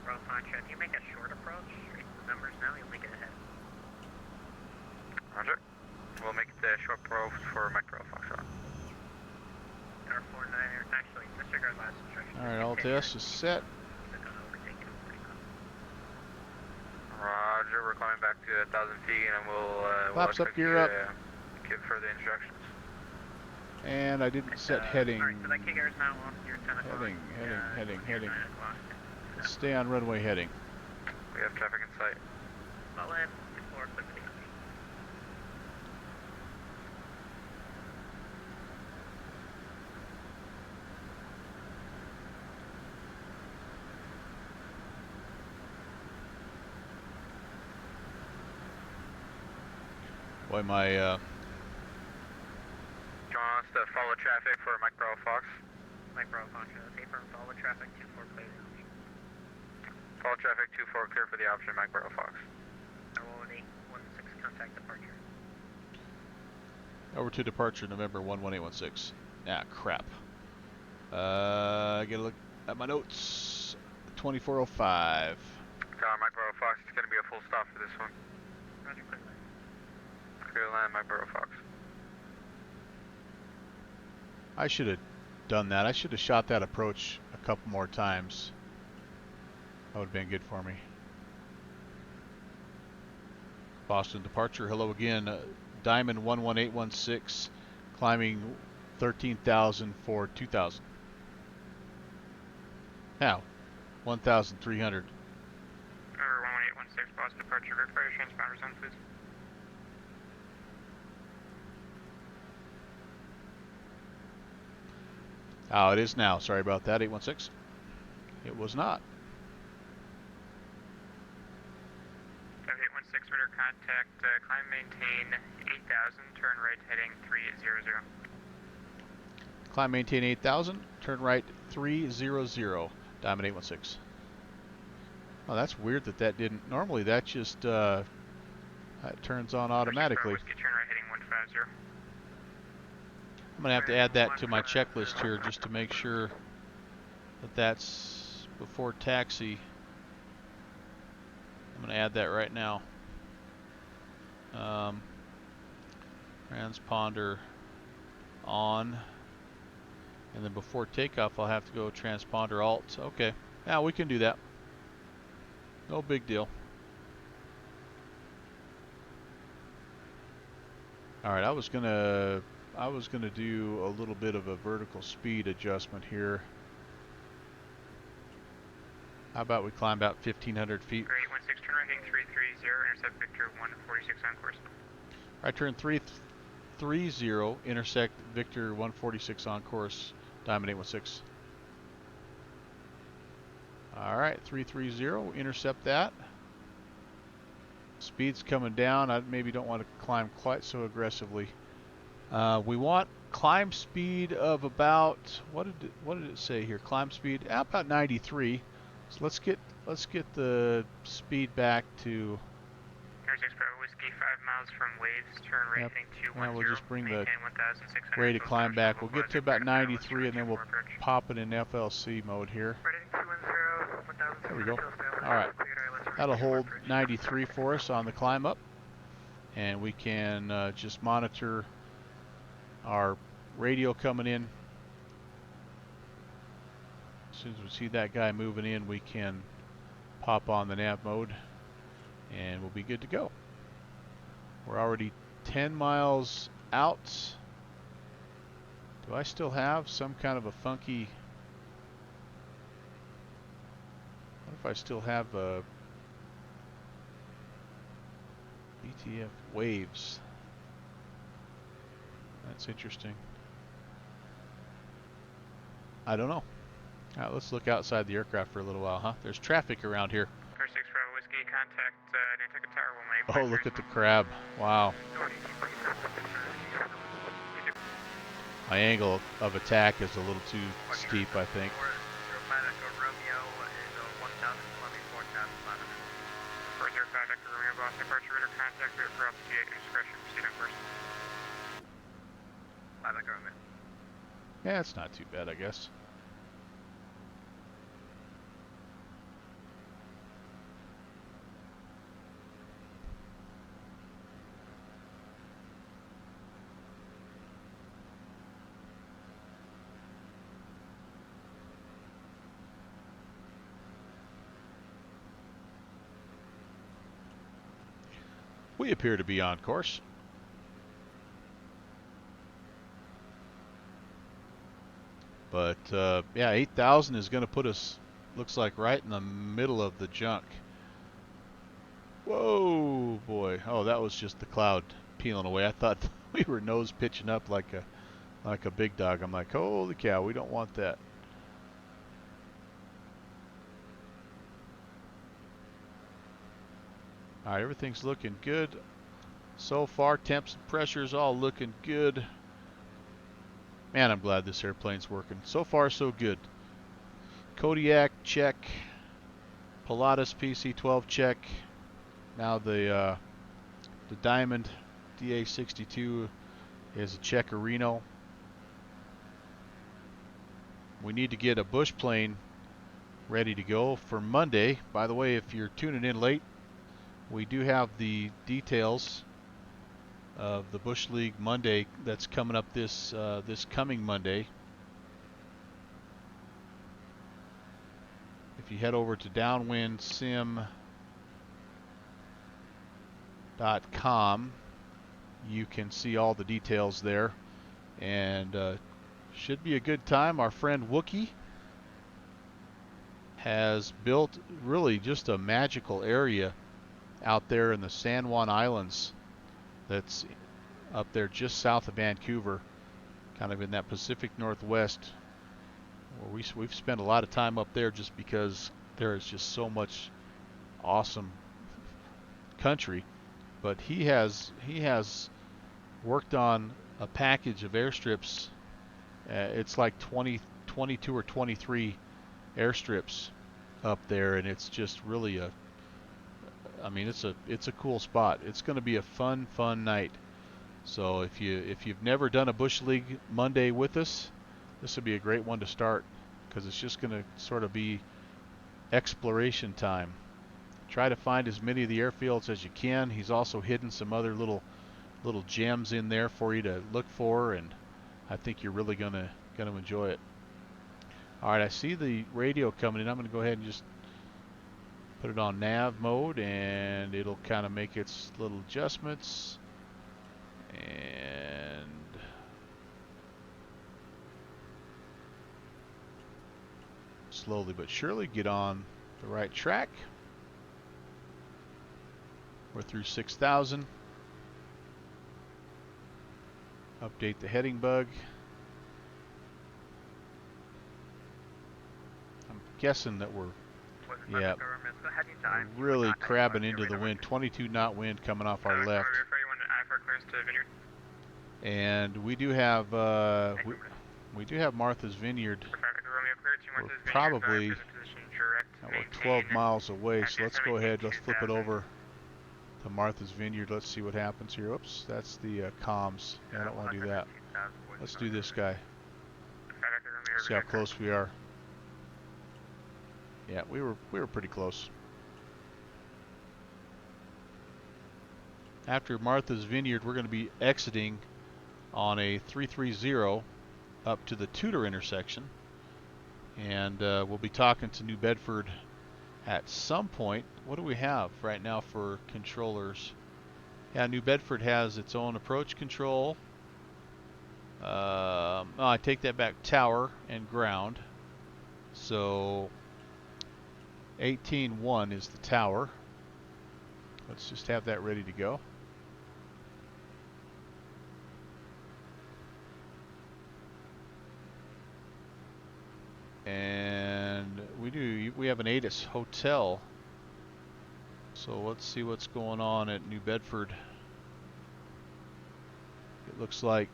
Roll Poncho, if you make a short approach, read the numbers now, you'll make it ahead. Roger. We'll make the short pro for Micro Foxtrot. Our 49er, actually, disregard last instruction. Alright, all tests is set. They're gonna overtake it at 40 knots. Roger, we're climbing back to 1,000 feet and we'll Flaps up, expect gear you up. to give further instructions. And I didn't set heading. Alright, so that kicker is now on your 10 o'clock. Heading. 9 o'clock. Let's stay on runway heading. We have traffic in sight. Well, in, explore, clear for the country. Boy, my Do you want us to follow traffic for Micro Fox? Micro Poncho, taper and follow traffic 2-4 clear. Follow traffic 2-4 clear for the option Micro Fox. Our 11816 contact departure. over to departure November 11816. Ah, crap. Get a look at my notes. 2405. Micro Fox, it's going to be a full stop for this one. Roger, clear land. Clear land, Micro Fox. I should have done that. I should have shot that approach a couple more times. That would have been good for me. Boston departure. Hello again. Diamond 11816, climbing 13,000 for 2,000. Now, 1,300. Number 11816, Boston departure, verify your transponder zone, please. Oh, it is now. Sorry about that, 816. It was not. 816, radar contact, climb maintain 8,000, turn right heading 300. Climb maintain 8,000, turn right 300. Diamond 816. Oh, that's weird that that didn't. Normally that just that turns on automatically. Whiskey, turn right heading 150. I'm going to have to add that to my checklist here just to make sure that that's before taxi. I'm going to add that right now. Transponder on. And then before takeoff, I'll have to go transponder alt. Okay. Now we can do that. No big deal. All right, I was gonna do a little bit of a vertical speed adjustment here. How about we climb about 1,500 feet? 816, turn right heading 330, intercept Victor 146 on course. I turn 330, intersect Victor 146 on course, Diamond 816. All right, 330, intercept that. Speed's coming down. I maybe don't want to climb quite so aggressively. We want climb speed of about, what did it say here? Climb speed about 93. So let's get the speed back to. Here's Bravo Whiskey, 5 miles from Waves, turn right heading 210. Now we'll just bring the maintain 1,600. rate of climb back. We'll get to about 93 and then we'll pop it in FLC mode here. There we go. All right, that'll hold 93 for us on the climb up, and we can just monitor our radio coming in. As soon as we see that guy moving in, we can pop on the nav mode and we'll be good to go. We're already 10 miles out. Do I still have some kind of a funky... What if I still have the ETF waves. That's interesting. I don't know. All right, let's look outside the aircraft for a little while, huh? There's traffic around here. Car 6 Bravo Whiskey, contact Nantucket Tower 118. Oh, look at the crab. Wow. My angle of attack is a little too steep, I think. Romeo is 1,020, 4,500. First air contact Romeo boss departure radar contact for altitude at discretion. Proceed on course. 5 Echo Romeo. Yeah, it's not too bad, I guess. We appear to be on course. But yeah, 8,000 is going to put us, looks like, right in the middle of the junk. Whoa, boy. Oh, that was just the cloud peeling away. I thought we were nose pitching up like a big dog. I'm like, holy cow, we don't want that. All right, everything's looking good so far. Temps and pressures all looking good. Man, I'm glad this airplane's working. So far, so good. Kodiak, check. Pilatus PC-12, check. Now the Diamond DA-62 is a checkerino. We need to get a bush plane ready to go for Monday. By the way, if you're tuning in late, we do have the details of the Bush League Monday that's coming up this coming Monday. If you head over to downwindsim.com, you can see all the details there, and should be a good time. Our friend Wookie has built really just a magical area out there in the San Juan Islands that's up there just south of Vancouver, kind of in that Pacific Northwest, where we've spent a lot of time up there just because there is just so much awesome country. But he has worked on a package of airstrips. It's like 22 or 23 airstrips up there, and it's just really it's a cool spot. It's going to be a fun night. So if you've never done a Bush League Monday with us, this would be a great one to start, because it's just going to sort of be exploration time. Try to find as many of the airfields as you can. He's also hidden some other little gems in there for you to look for, and I think you're really gonna enjoy it. All right, I see the radio coming in. I'm gonna go ahead and just put it on nav mode, and it'll kind of make its little adjustments, and slowly but surely get on the right track. We're through 6,000. Update the heading bug. I'm guessing that we're really crabbing into the wind. 22 knot wind coming off our left. And we do have Martha's Vineyard. We're probably we're 12 miles away, so let's go ahead. Let's flip it over to Martha's Vineyard. Let's see what happens here. Oops, that's the comms. I don't want to do that. Let's do this guy. See how close we are. Yeah, we were pretty close. After Martha's Vineyard, we're going to be exiting on a 330 up to the Tudor intersection, and we'll be talking to New Bedford at some point. What do we have right now for controllers? Yeah, New Bedford has its own approach control. Oh, I take that back. Tower and ground. So 18.1 is the tower. Let's just have that ready to go. And we have an ATIS hotel. So let's see what's going on at New Bedford. It looks like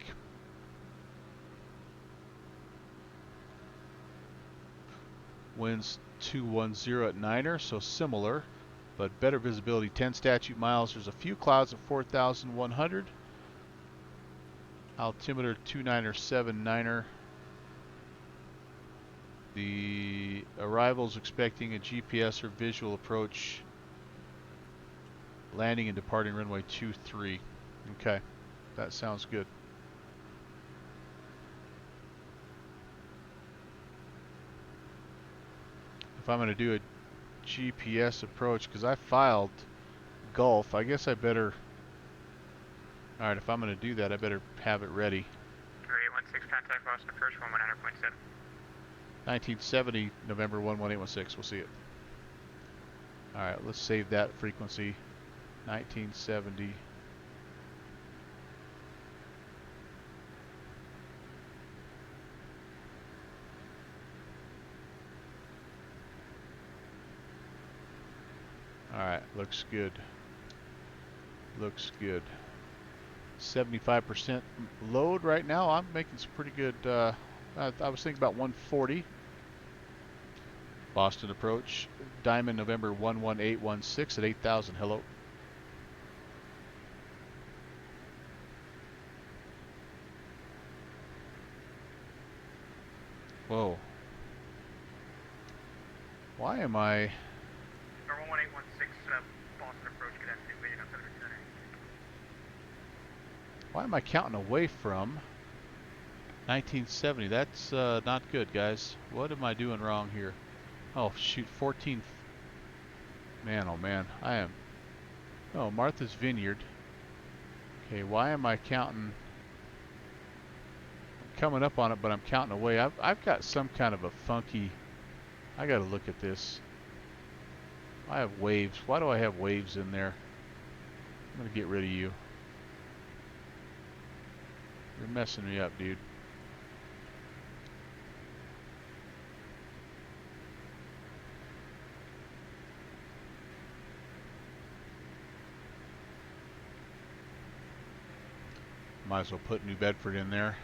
winds 210 at Niner, so similar, but better visibility, 10 statute miles. There's a few clouds at 4,100. Altimeter 297 Niner. The arrival's expecting a GPS or visual approach, landing and departing runway 23. Okay, that sounds good. If I'm going to do a GPS approach, because I filed Gulf, I guess I better. Alright, if I'm going to do that, I better have it ready. 3816, contact Boston Approach 119.7. 1970, November 11816. We'll see it. Alright, let's save that frequency. 1970. Alright, looks good. Looks good. 75% load right now. I'm making some pretty good. I was thinking about 140. Boston approach. Diamond November 11816 at 8,000. Hello. Whoa. Why am I... 11816, Boston approach, good afternoon, waiting on 7 Why am I counting away from 1970? That's not good, guys. What am I doing wrong here? Oh, shoot, 14. Man, oh man, I am... Oh, Martha's Vineyard. Okay, why am I counting... I'm coming up on it, but I'm counting away. I've got some kind of a funky... I gotta look at this. I have waves. Why do I have waves in there? I'm gonna get rid of you. You're messing me up, dude. Might as well put New Bedford in there.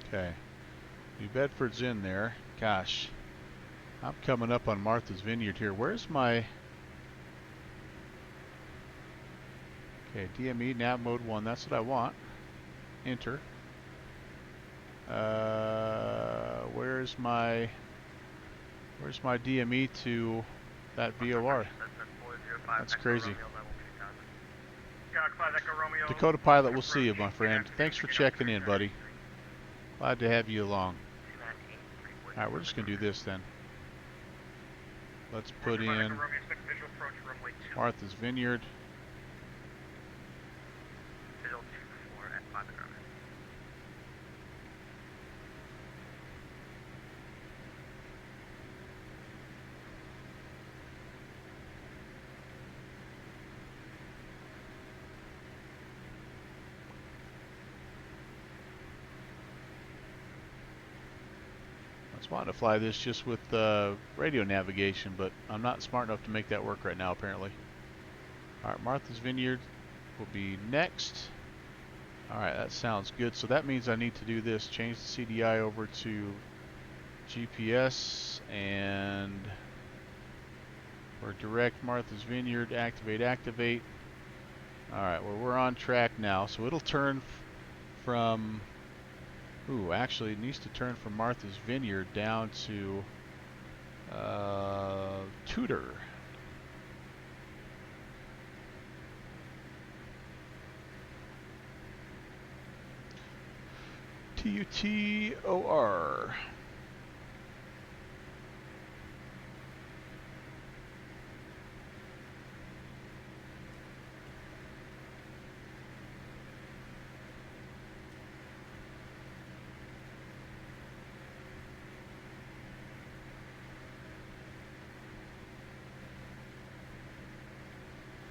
Okay. New Bedford's in there. Gosh. I'm coming up on Martha's Vineyard here. Where's my... Okay, DME, nav mode 1. That's what I want. Enter. Where's my DME to that VOR? That's crazy. Dakota Pilot, we'll see you, my friend. Thanks for checking in, buddy. Glad to have you along. Alright, we're just going to do this then. Let's put in Martha's Vineyard. I wanted to fly this just with radio navigation, but I'm not smart enough to make that work right now, apparently. Alright, Martha's Vineyard will be next. Alright, that sounds good. So that means I need to do this. Change the CDI over to GPS, and for direct Martha's Vineyard, activate. Alright, well, we're on track now. So it'll turn from... Ooh, actually it needs to turn from Martha's Vineyard down to Tudor. Tutor.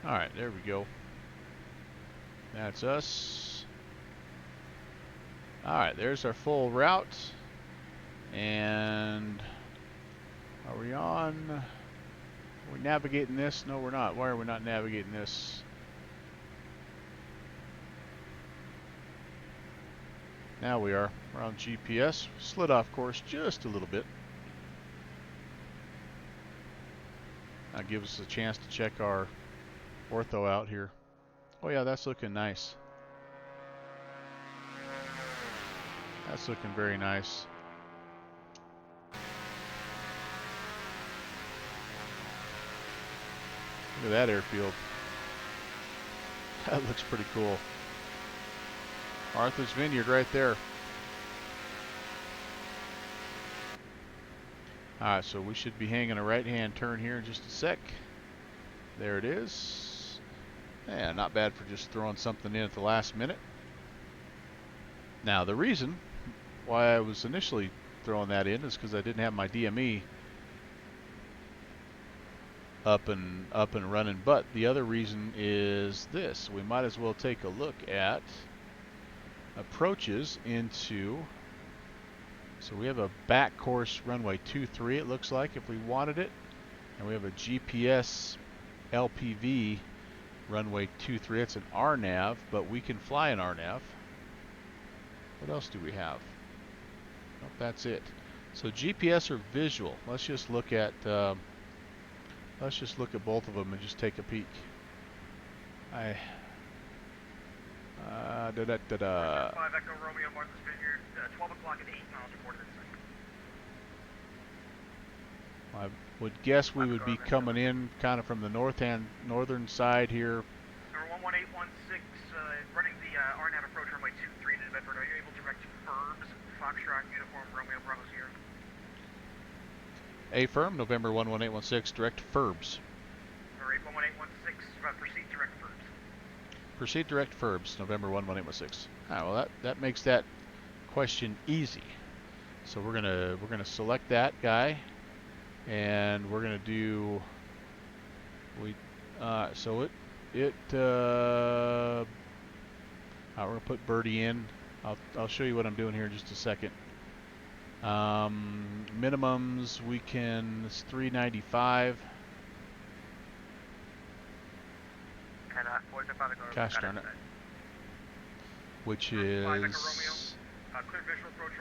Alright, there we go. That's us. Alright, there's our full route. And are we on? Are we navigating this? No, we're not. Why are we not navigating this? Now we are. We're on GPS. Slid off course just a little bit. That gives us a chance to check our ortho out here. Oh yeah, that's looking nice. That's looking very nice. Look at that airfield. That looks pretty cool. Arthur's Vineyard right there. Alright, so we should be hanging a right-hand turn here in just a sec. There it is. Yeah, not bad for just throwing something in at the last minute. Now, the reason why I was initially throwing that in is because I didn't have my DME up and running. But the other reason is this: we might as well take a look at approaches into. So we have a back course runway 23. It looks like if we wanted it, and we have a GPS LPV runway 23. It's an RNAV, but we can fly an RNAV. What else do we have? Nope, that's it. So GPS or visual. Let's just look at both of them and just take a peek. 5 Echo Romeo, Martha's Vineyard, 12 o'clock and 8 miles reported at site. I would guess we would be coming in kind of from the northern side here. Number 11816, running the RNAV approach runway 23 to Bedford. Are you able to direct Furbs, Foxtrot, Uniform, Romeo, Bravo Sierra? Affirm, November 11816, direct Furbs. Number 11816, proceed direct Furbs. Proceed direct Furbs, November 11816. Alright, well that makes that question easy. So we're gonna select that guy, and we're gonna do alright, we're gonna put Birdie in. I'll show you what I'm doing here in just a second. Minimums we can, it's 395. Gosh darn it. Which is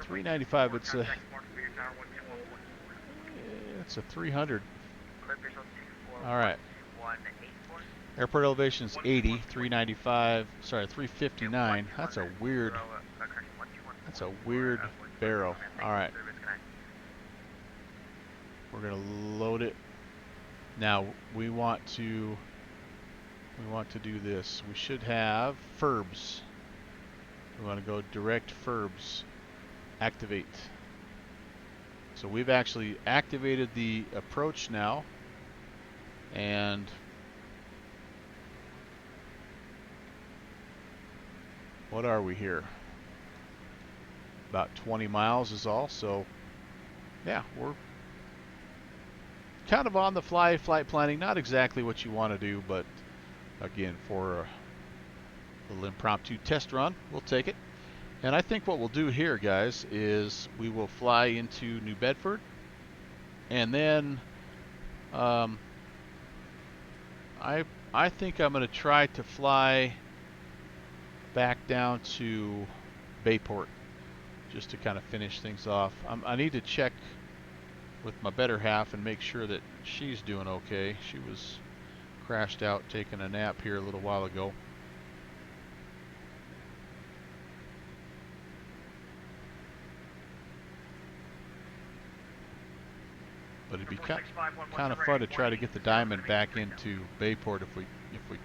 395. It's a 300. All right. Airport elevation is 80. 395. Sorry, 359. That's a weird barrow. All right. We're gonna load it. Now we want to do this. We should have Furbs. We want to go direct Furbs. Activate. So we've actually activated the approach now, and what are we here? About 20 miles is all. So yeah, we're kind of on the fly flight planning. Not exactly what you want to do, but again, for a little impromptu test run, we'll take it. And I think what we'll do here, guys, is we will fly into New Bedford, and then I think I'm going to try to fly back down to Bayport just to kind of finish things off. I need to check with my better half and make sure that she's doing okay. She was crashed out taking a nap here a little while ago. But it'd be kind of fun to try to get the Diamond back into Bayport if we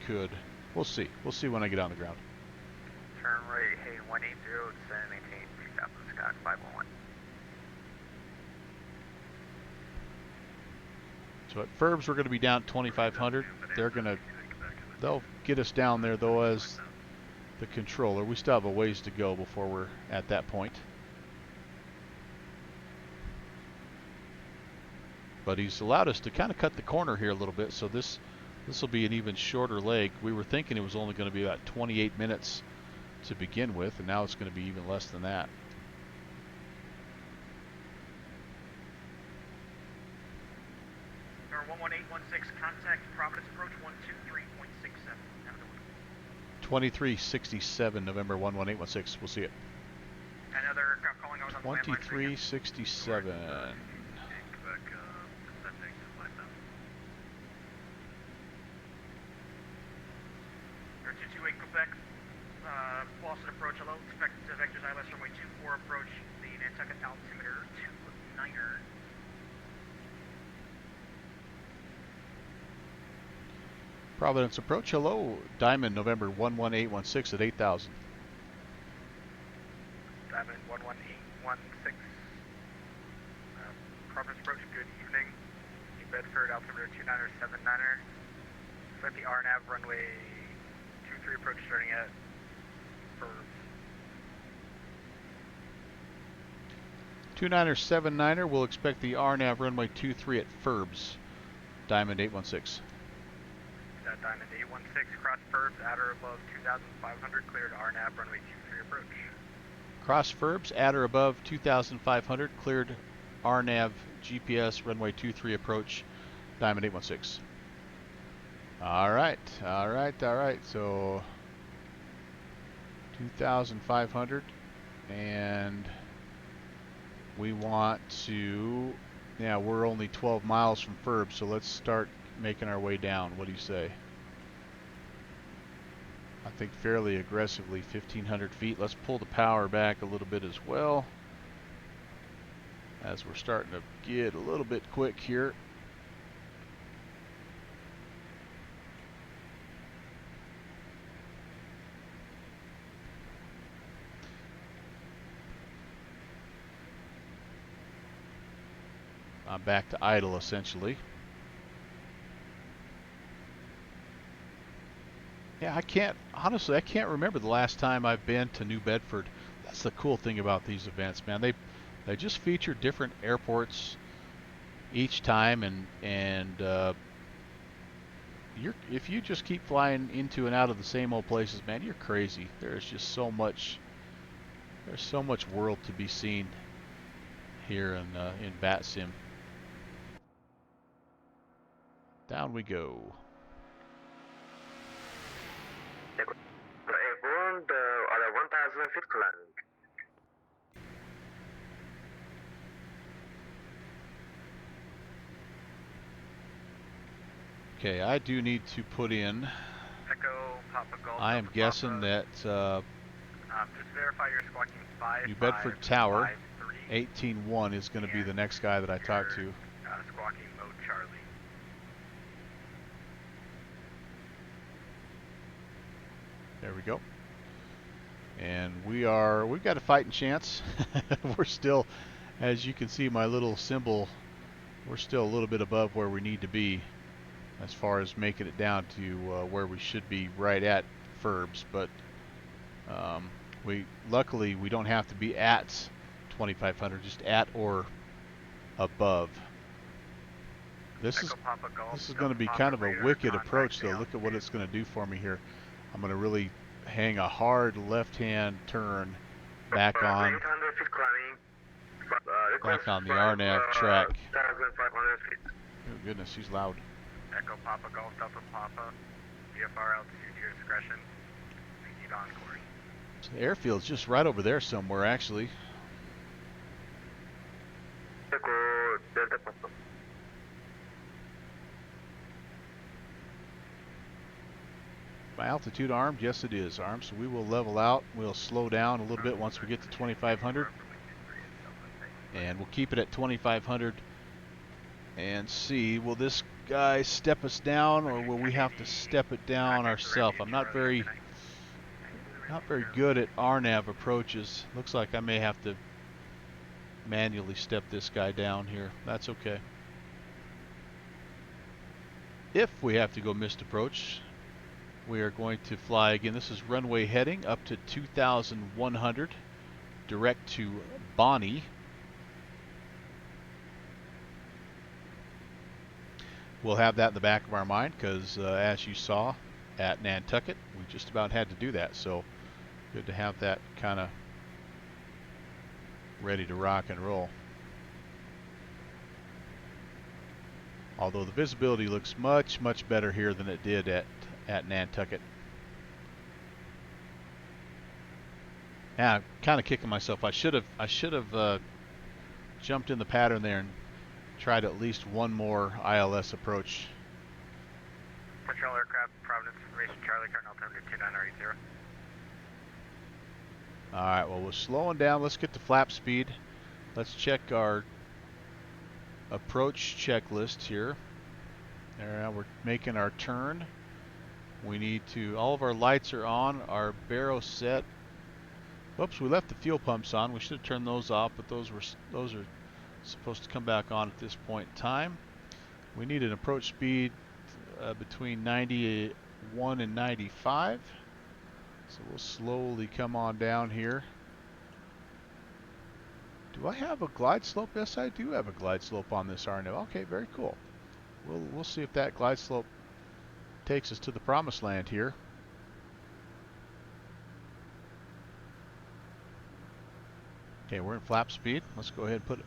could. We'll see. We'll see when I get on the ground. Turn right, hey, 180, descend, maintain 3000 Scott 511. So at Furbs we're going to be down at 2500. They'll get us down there though as the controller. We still have a ways to go before we're at that point. But he's allowed us to kind of cut the corner here a little bit, so this This will be an even shorter leg. We were thinking it was only going to be about 28 minutes to begin with, and now it's going to be even less than that. Number 11816, contact Providence approach 123.67. 2367, November 11816. We'll see it. Another calling out on the landline. 2367. Number 228 Quebec, Boston approach, hello. Expect vectors ILS runway 24 approach the Nantucket altimeter 29er. Providence approach, hello. Diamond, November 11816 at 8000. Diamond 11816. Providence approach, good evening. New Bedford altimeter 29er 79er. Set the RNAV runway 23 approach starting at Burbs. 29er 79er, we'll expect the RNAV runway 23 at Furbs. Diamond 816. Diamond 816, cross Furbs at or above 2,500, cleared RNAV runway 23 approach. Cross Furbs at or above 2,500, cleared RNAV GPS runway 23 approach. Diamond 816. All right. So 2,500, and we want to. Yeah, we're only 12 miles from Furbs, so let's start making our way down. What do you say? I think fairly aggressively, 1,500 feet. Let's pull the power back a little bit as well, as we're starting to get a little bit quick here. I'm back to idle essentially. Yeah, I can't remember the last time I've been to New Bedford. That's the cool thing about these events, man. They just feature different airports each time, and if you just keep flying into and out of the same old places, man, you're crazy. There's just so much world to be seen here in BatSim. Down we go. Airborne, other 1,000 feet to landing. Okay, I do need to put in. Echo, Papa Golf. I am guessing that just verify your squawking 5. New Bedford Tower 18-1 is going to be the next guy that I talk to. Squawking mode Charlie. There we go. And we've got a fighting chance. We're still, as you can see, my little symbol, we're still a little bit above where we need to be as far as making it down to where we should be right at Furbs. But luckily we don't have to be at 2,500, just at or above. This is going to be kind of a wicked approach, though. Look at what it's going to do for me here. I'm going to really hang a hard left-hand turn back on the RNAV track. Oh goodness, he's loud. Echo Papa Golf Delta Papa. VFR altitude to your discretion. Proceed on course. So the airfield's just right over there somewhere, actually. My altitude armed? Yes, it is armed. So we will level out. We'll slow down a little bit once we get to 2,500. And we'll keep it at 2,500 and see, will this guy step us down, or will we have to step it down ourselves? I'm not very good at RNAV approaches. Looks like I may have to manually step this guy down here. That's okay. If we have to go missed approach, we are going to fly again. This is runway heading up to 2,100, direct to Bonnie. we'll have that in the back of our mind because as you saw at Nantucket, we just about had to do that. So good to have that kind of ready to rock and roll. Although the visibility looks much better here than it did at Nantucket. Yeah, I'm kind of kicking myself. I should have jumped in the pattern there and tried at least one more ILS approach. Patrol aircraft, Providence Information Charlie, current altimeter 2980. All right, well, we're slowing down. Let's get to flap speed. Let's check our approach checklist here. There, we're making our turn. We need to, all of our lights are on, our baro set. Whoops, we left the fuel pumps on. We should have turned those off, but those are supposed to come back on at this point in time. We need an approach speed between 91 and 95. So we'll slowly come on down here. Do I have a glide slope? Yes, I do have a glide slope on this RNO. Okay, very cool. We'll see if that glide slope takes us to the promised land here. Okay, we're in flap speed. Let's go ahead and put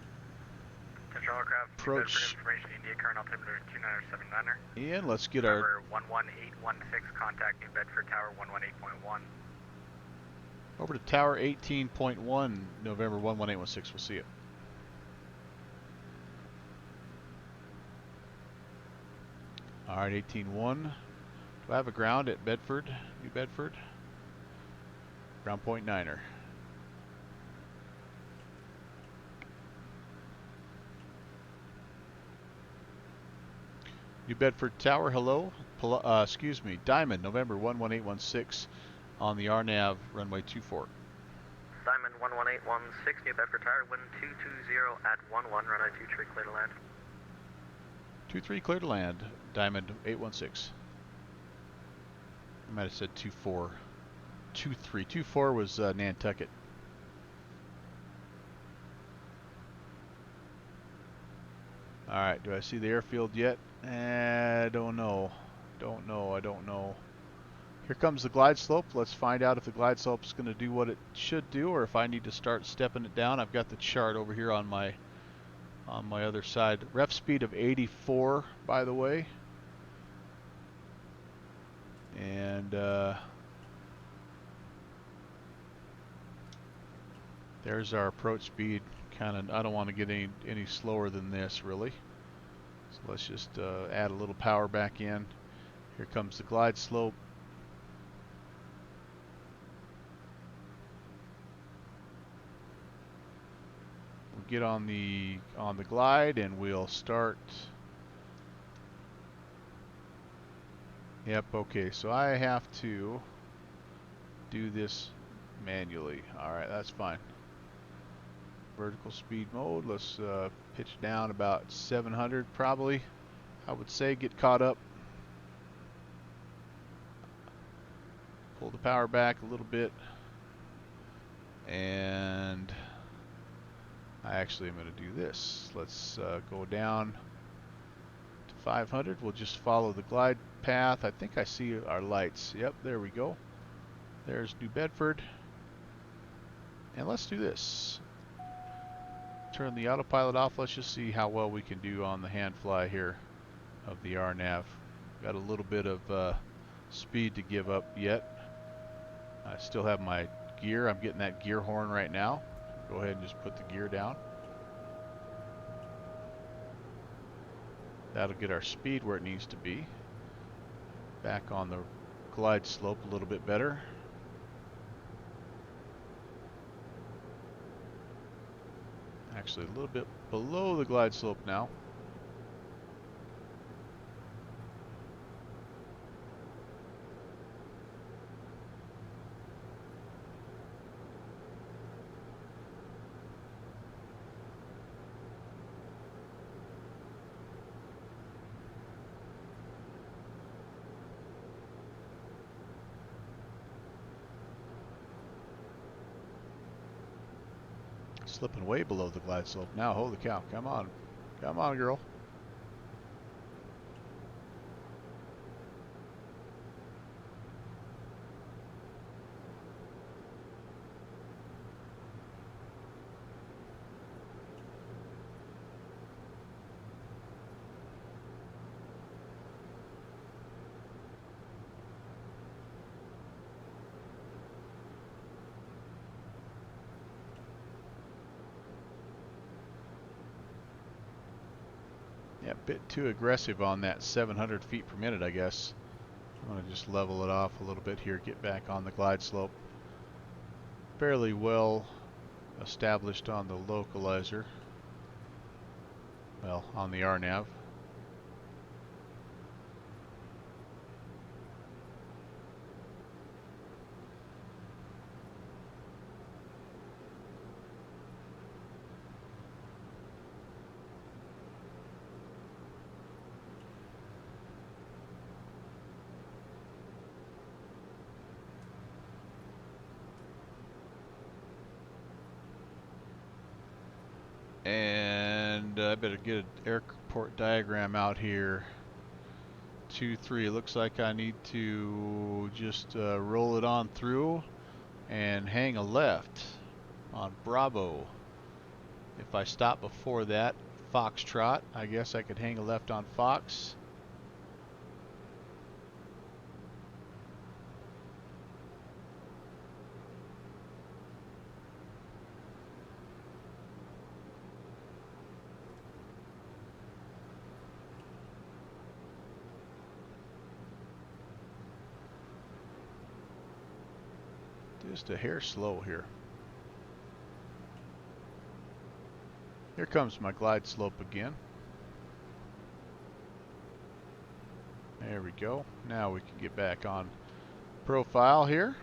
Control aircraft, approach information, India, current altimeter 2979er. in. Let's get our Number 11816, contact New Bedford Tower 118.1. over to Tower 18.1, November 11816. We'll see it. All right, 18.1. Do I have a ground at Bedford, New Bedford? Ground point niner. New Bedford Tower, hello. Excuse me, Diamond, November 11816 on the RNAV runway 24. Diamond 11816, New Bedford Tower, wind 220 at 11, runway 23, clear to land. 23 clear to land, Diamond 816. I might have said 24. 23. 24 was Nantucket. Alright, do I see the airfield yet? I don't know. I don't know. Here comes the glide slope. Let's find out if the glide slope is going to do what it should do or if I need to start stepping it down. I've got the chart over here on my other side. Ref speed of 84, by the way. And there's our approach speed. I don't want to get any slower than this, really. So let's just add a little power back in. Here comes the glide slope. We'll get on the glide and we'll start. Yep, okay, so I have to do this manually. Alright, that's fine. Vertical speed mode, let's pitch down about 700 probably, I would say, get caught up. Pull the power back a little bit. And I actually am going to do this. Let's go down to 500. We'll just follow the glide path. I think I see our lights. Yep, there we go. There's New Bedford. And let's do this. Turn the autopilot off. Let's just see how well we can do on the hand fly here of the RNAV. Got a little bit of speed to give up yet. I still have my gear. I'm getting that gear horn right now. Go ahead and just put the gear down. That'll get our speed where it needs to be. Back on the glide slope a little bit better. Actually, a little bit below the glide slope now. Slipping way below the glide slope now. Holy cow. Come on. Come on, girl. Bit too aggressive on that 700 feet per minute, I guess. I'm going to just level it off a little bit here, get back on the glide slope. Fairly well established on the localizer. Well, on the RNAV. And I better get an airport diagram out here. 2-3. It looks like I need to just roll it on through and hang a left on Bravo. If I stop before that, Foxtrot, I guess I could hang a left on Fox. Just a hair slow here. Here comes my glide slope again. There we go. Now we can get back on profile here.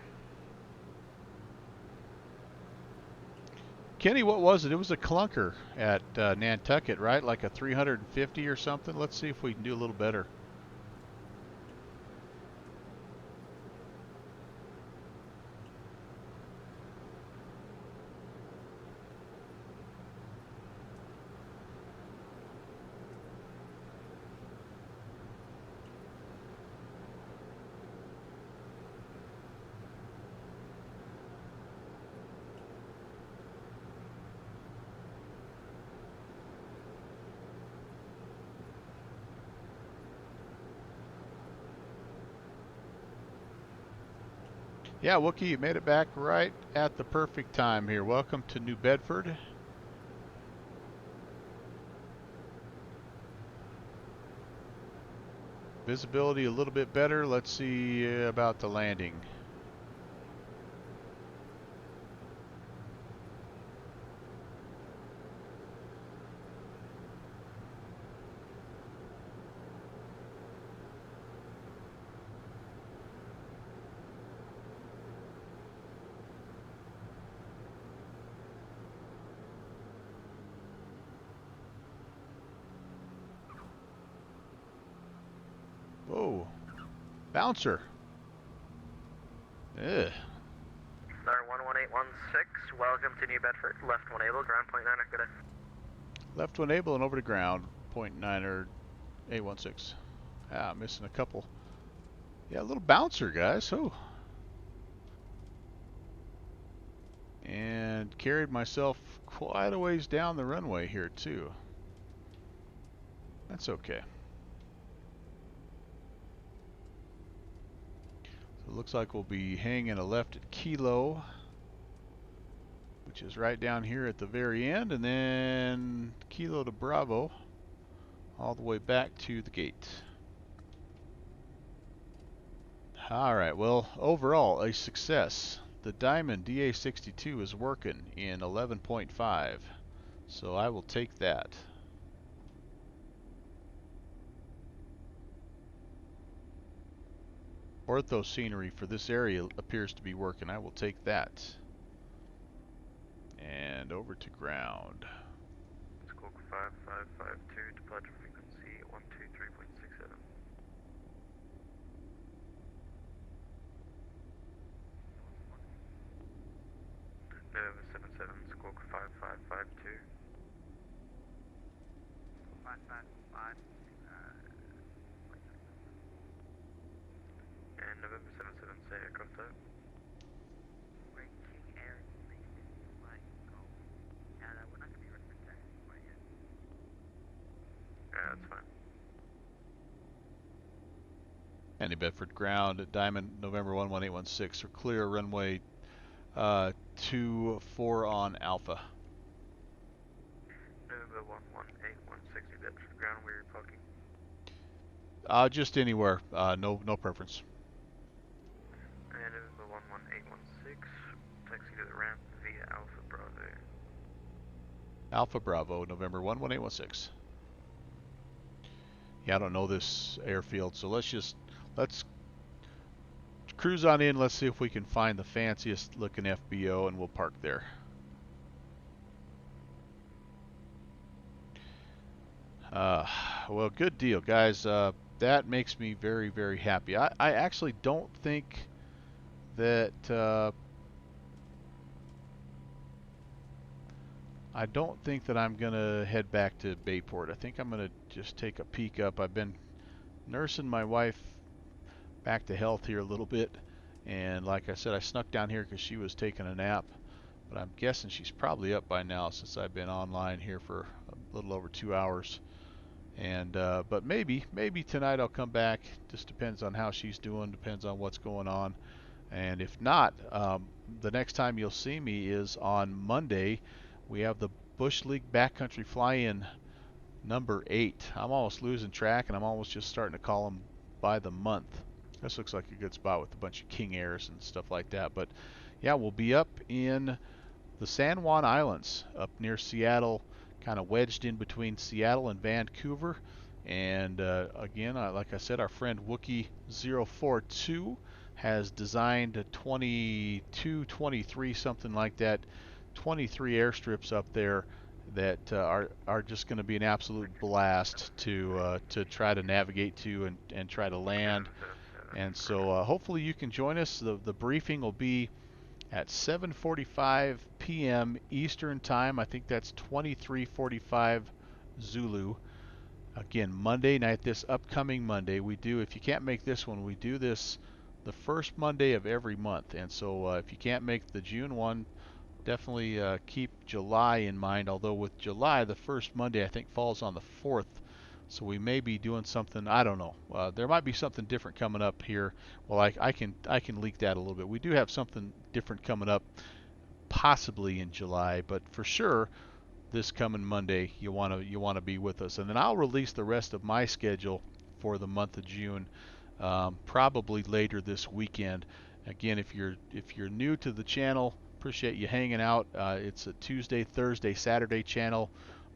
Kenny, what was it? It was a clunker at Nantucket, right? Like a 350 or something. Let's see if we can do a little better. Yeah, Wookie, you made it back right at the perfect time here. Welcome to New Bedford. Visibility a little bit better. Let's see about the landing. Whoa. Bouncer. Ugh. Star 11816, welcome to New Bedford. Left 1 able, ground point 9, good day. Left one able and over to ground. 0.9 or 816. Ah, missing a couple. Yeah, a little bouncer, guys. Oh. And carried myself quite a ways down the runway here, too. That's okay. So it looks like we'll be hanging a left at Kilo, which is right down here at the very end, and then Kilo to Bravo, all the way back to the gate. Alright, well, overall, a success. The Diamond DA-62 is working in 11.5, so I will take that. Ortho scenery for this area appears to be working. I will take that. And over to ground. Squawk 5552, departure frequency 123.67. November 77, Squawk 5552. 555. And November 77, say contact. Right, King Air, like, oh, yeah, that we're not gonna be running for taxi quite yet. Yeah, that's fine. New Bedford ground at Diamond, November 11816. We're clear runway 24 on Alpha. November 11816, New Bedford ground, we're parking Just anywhere. No preference. And it is the 11816. Taxi to the ramp via Alpha Bravo. Alpha Bravo, November 11816. Yeah, I don't know this airfield, so let's cruise on in. Let's see if we can find the fanciest looking FBO, and we'll park there. Well, good deal, guys. That makes me very, very happy. I actually don't think that I'm gonna head back to Bayport. I think I'm gonna just take a peek up. I've been nursing my wife back to health here a little bit, and like I said, I snuck down here because she was taking a nap. But I'm guessing she's probably up by now since I've been online here for a little over 2 hours. And but maybe tonight I'll come back. Just depends on how she's doing. Depends on what's going on. And if not, the next time you'll see me is on Monday. We have the Bush League Backcountry Fly-In number 8. I'm almost losing track, and I'm almost just starting to call them by the month. This looks like a good spot with a bunch of King Airs and stuff like that. But yeah, we'll be up in the San Juan Islands, up near Seattle, kind of wedged in between Seattle and Vancouver. And again, like I said, our friend Wookie042 has designed a 22, 23, something like that, 23 airstrips up there that are just going to be an absolute blast to try to navigate to and try to land. And so hopefully you can join us. The briefing will be at 7:45 p.m. Eastern Time. I think that's 23:45 Zulu. Again, Monday night, this upcoming Monday, we do, if you can't make this one, we do this the first Monday of every month. And so if you can't make the June one, definitely keep July in mind. Although with July, the first Monday I think falls on the 4th. So we may be doing something, I don't know. There might be something different coming up here. Well, I can leak that a little bit. We do have something different coming up, possibly in July, but for sure this coming Monday you want to be with us. And then I'll release the rest of my schedule for the month of June, probably later this weekend. Again, if you're new to the channel, appreciate you hanging out. It's a Tuesday, Thursday, Saturday channel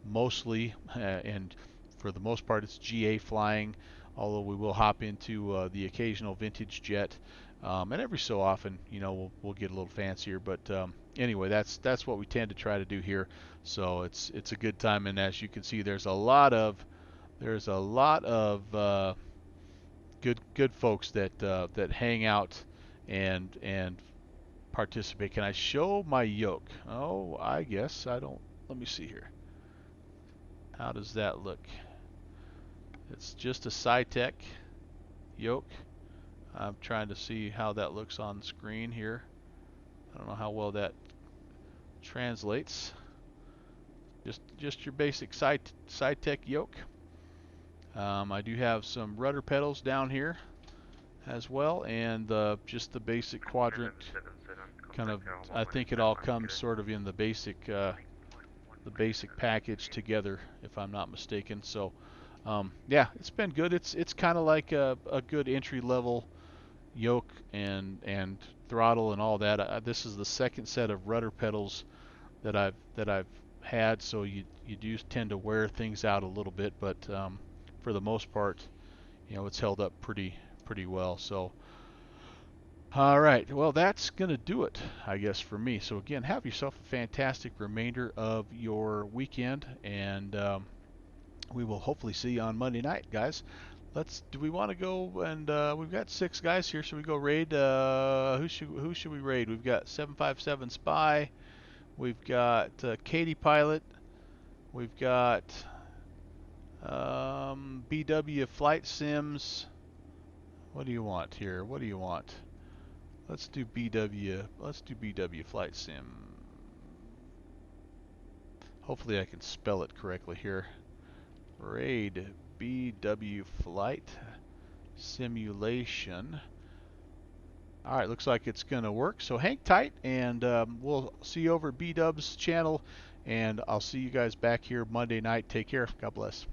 mostly, and for the most part it's GA flying, although we will hop into the occasional vintage jet, and every so often, we'll get a little fancier. But anyway, that's what we tend to try to do here. So it's a good time, and as you can see, there's a lot of good folks that hang out and participate. Can I show my yoke? Oh, I guess I don't. Let me see here. How does that look? It's just a SciTech yoke. I'm trying to see how that looks on the screen here. I don't know how well that translates. Just your basic SciTech yoke. I do have some rudder pedals down here as well, and just the basic quadrant kind of. I think it all comes sort of in the basic package together, if I'm not mistaken. So yeah, it's been good. It's kind of like a good entry level yoke and throttle and all that. This is the second set of rudder pedals that I've had, so you do tend to wear things out a little bit, but for the most part, it's held up pretty well. So all right, well, that's gonna do it, I guess, for me. So again, have yourself a fantastic remainder of your weekend, and we will hopefully see you on Monday night, guys. Do we want to go? And we've got 6 guys here. Should we go raid? Who should we raid? We've got 757 Spy. We've got Katie Pilot. We've got BW Flight Sims. What do you want here? What do you want? Let's do BW. Let's do BW Flight Sim. Hopefully I can spell it correctly here. Raid BW Flight Simulation. Alright, looks like it's going to work. So hang tight, and we'll see you over at BW's channel, and I'll see you guys back here Monday night. Take care. God bless.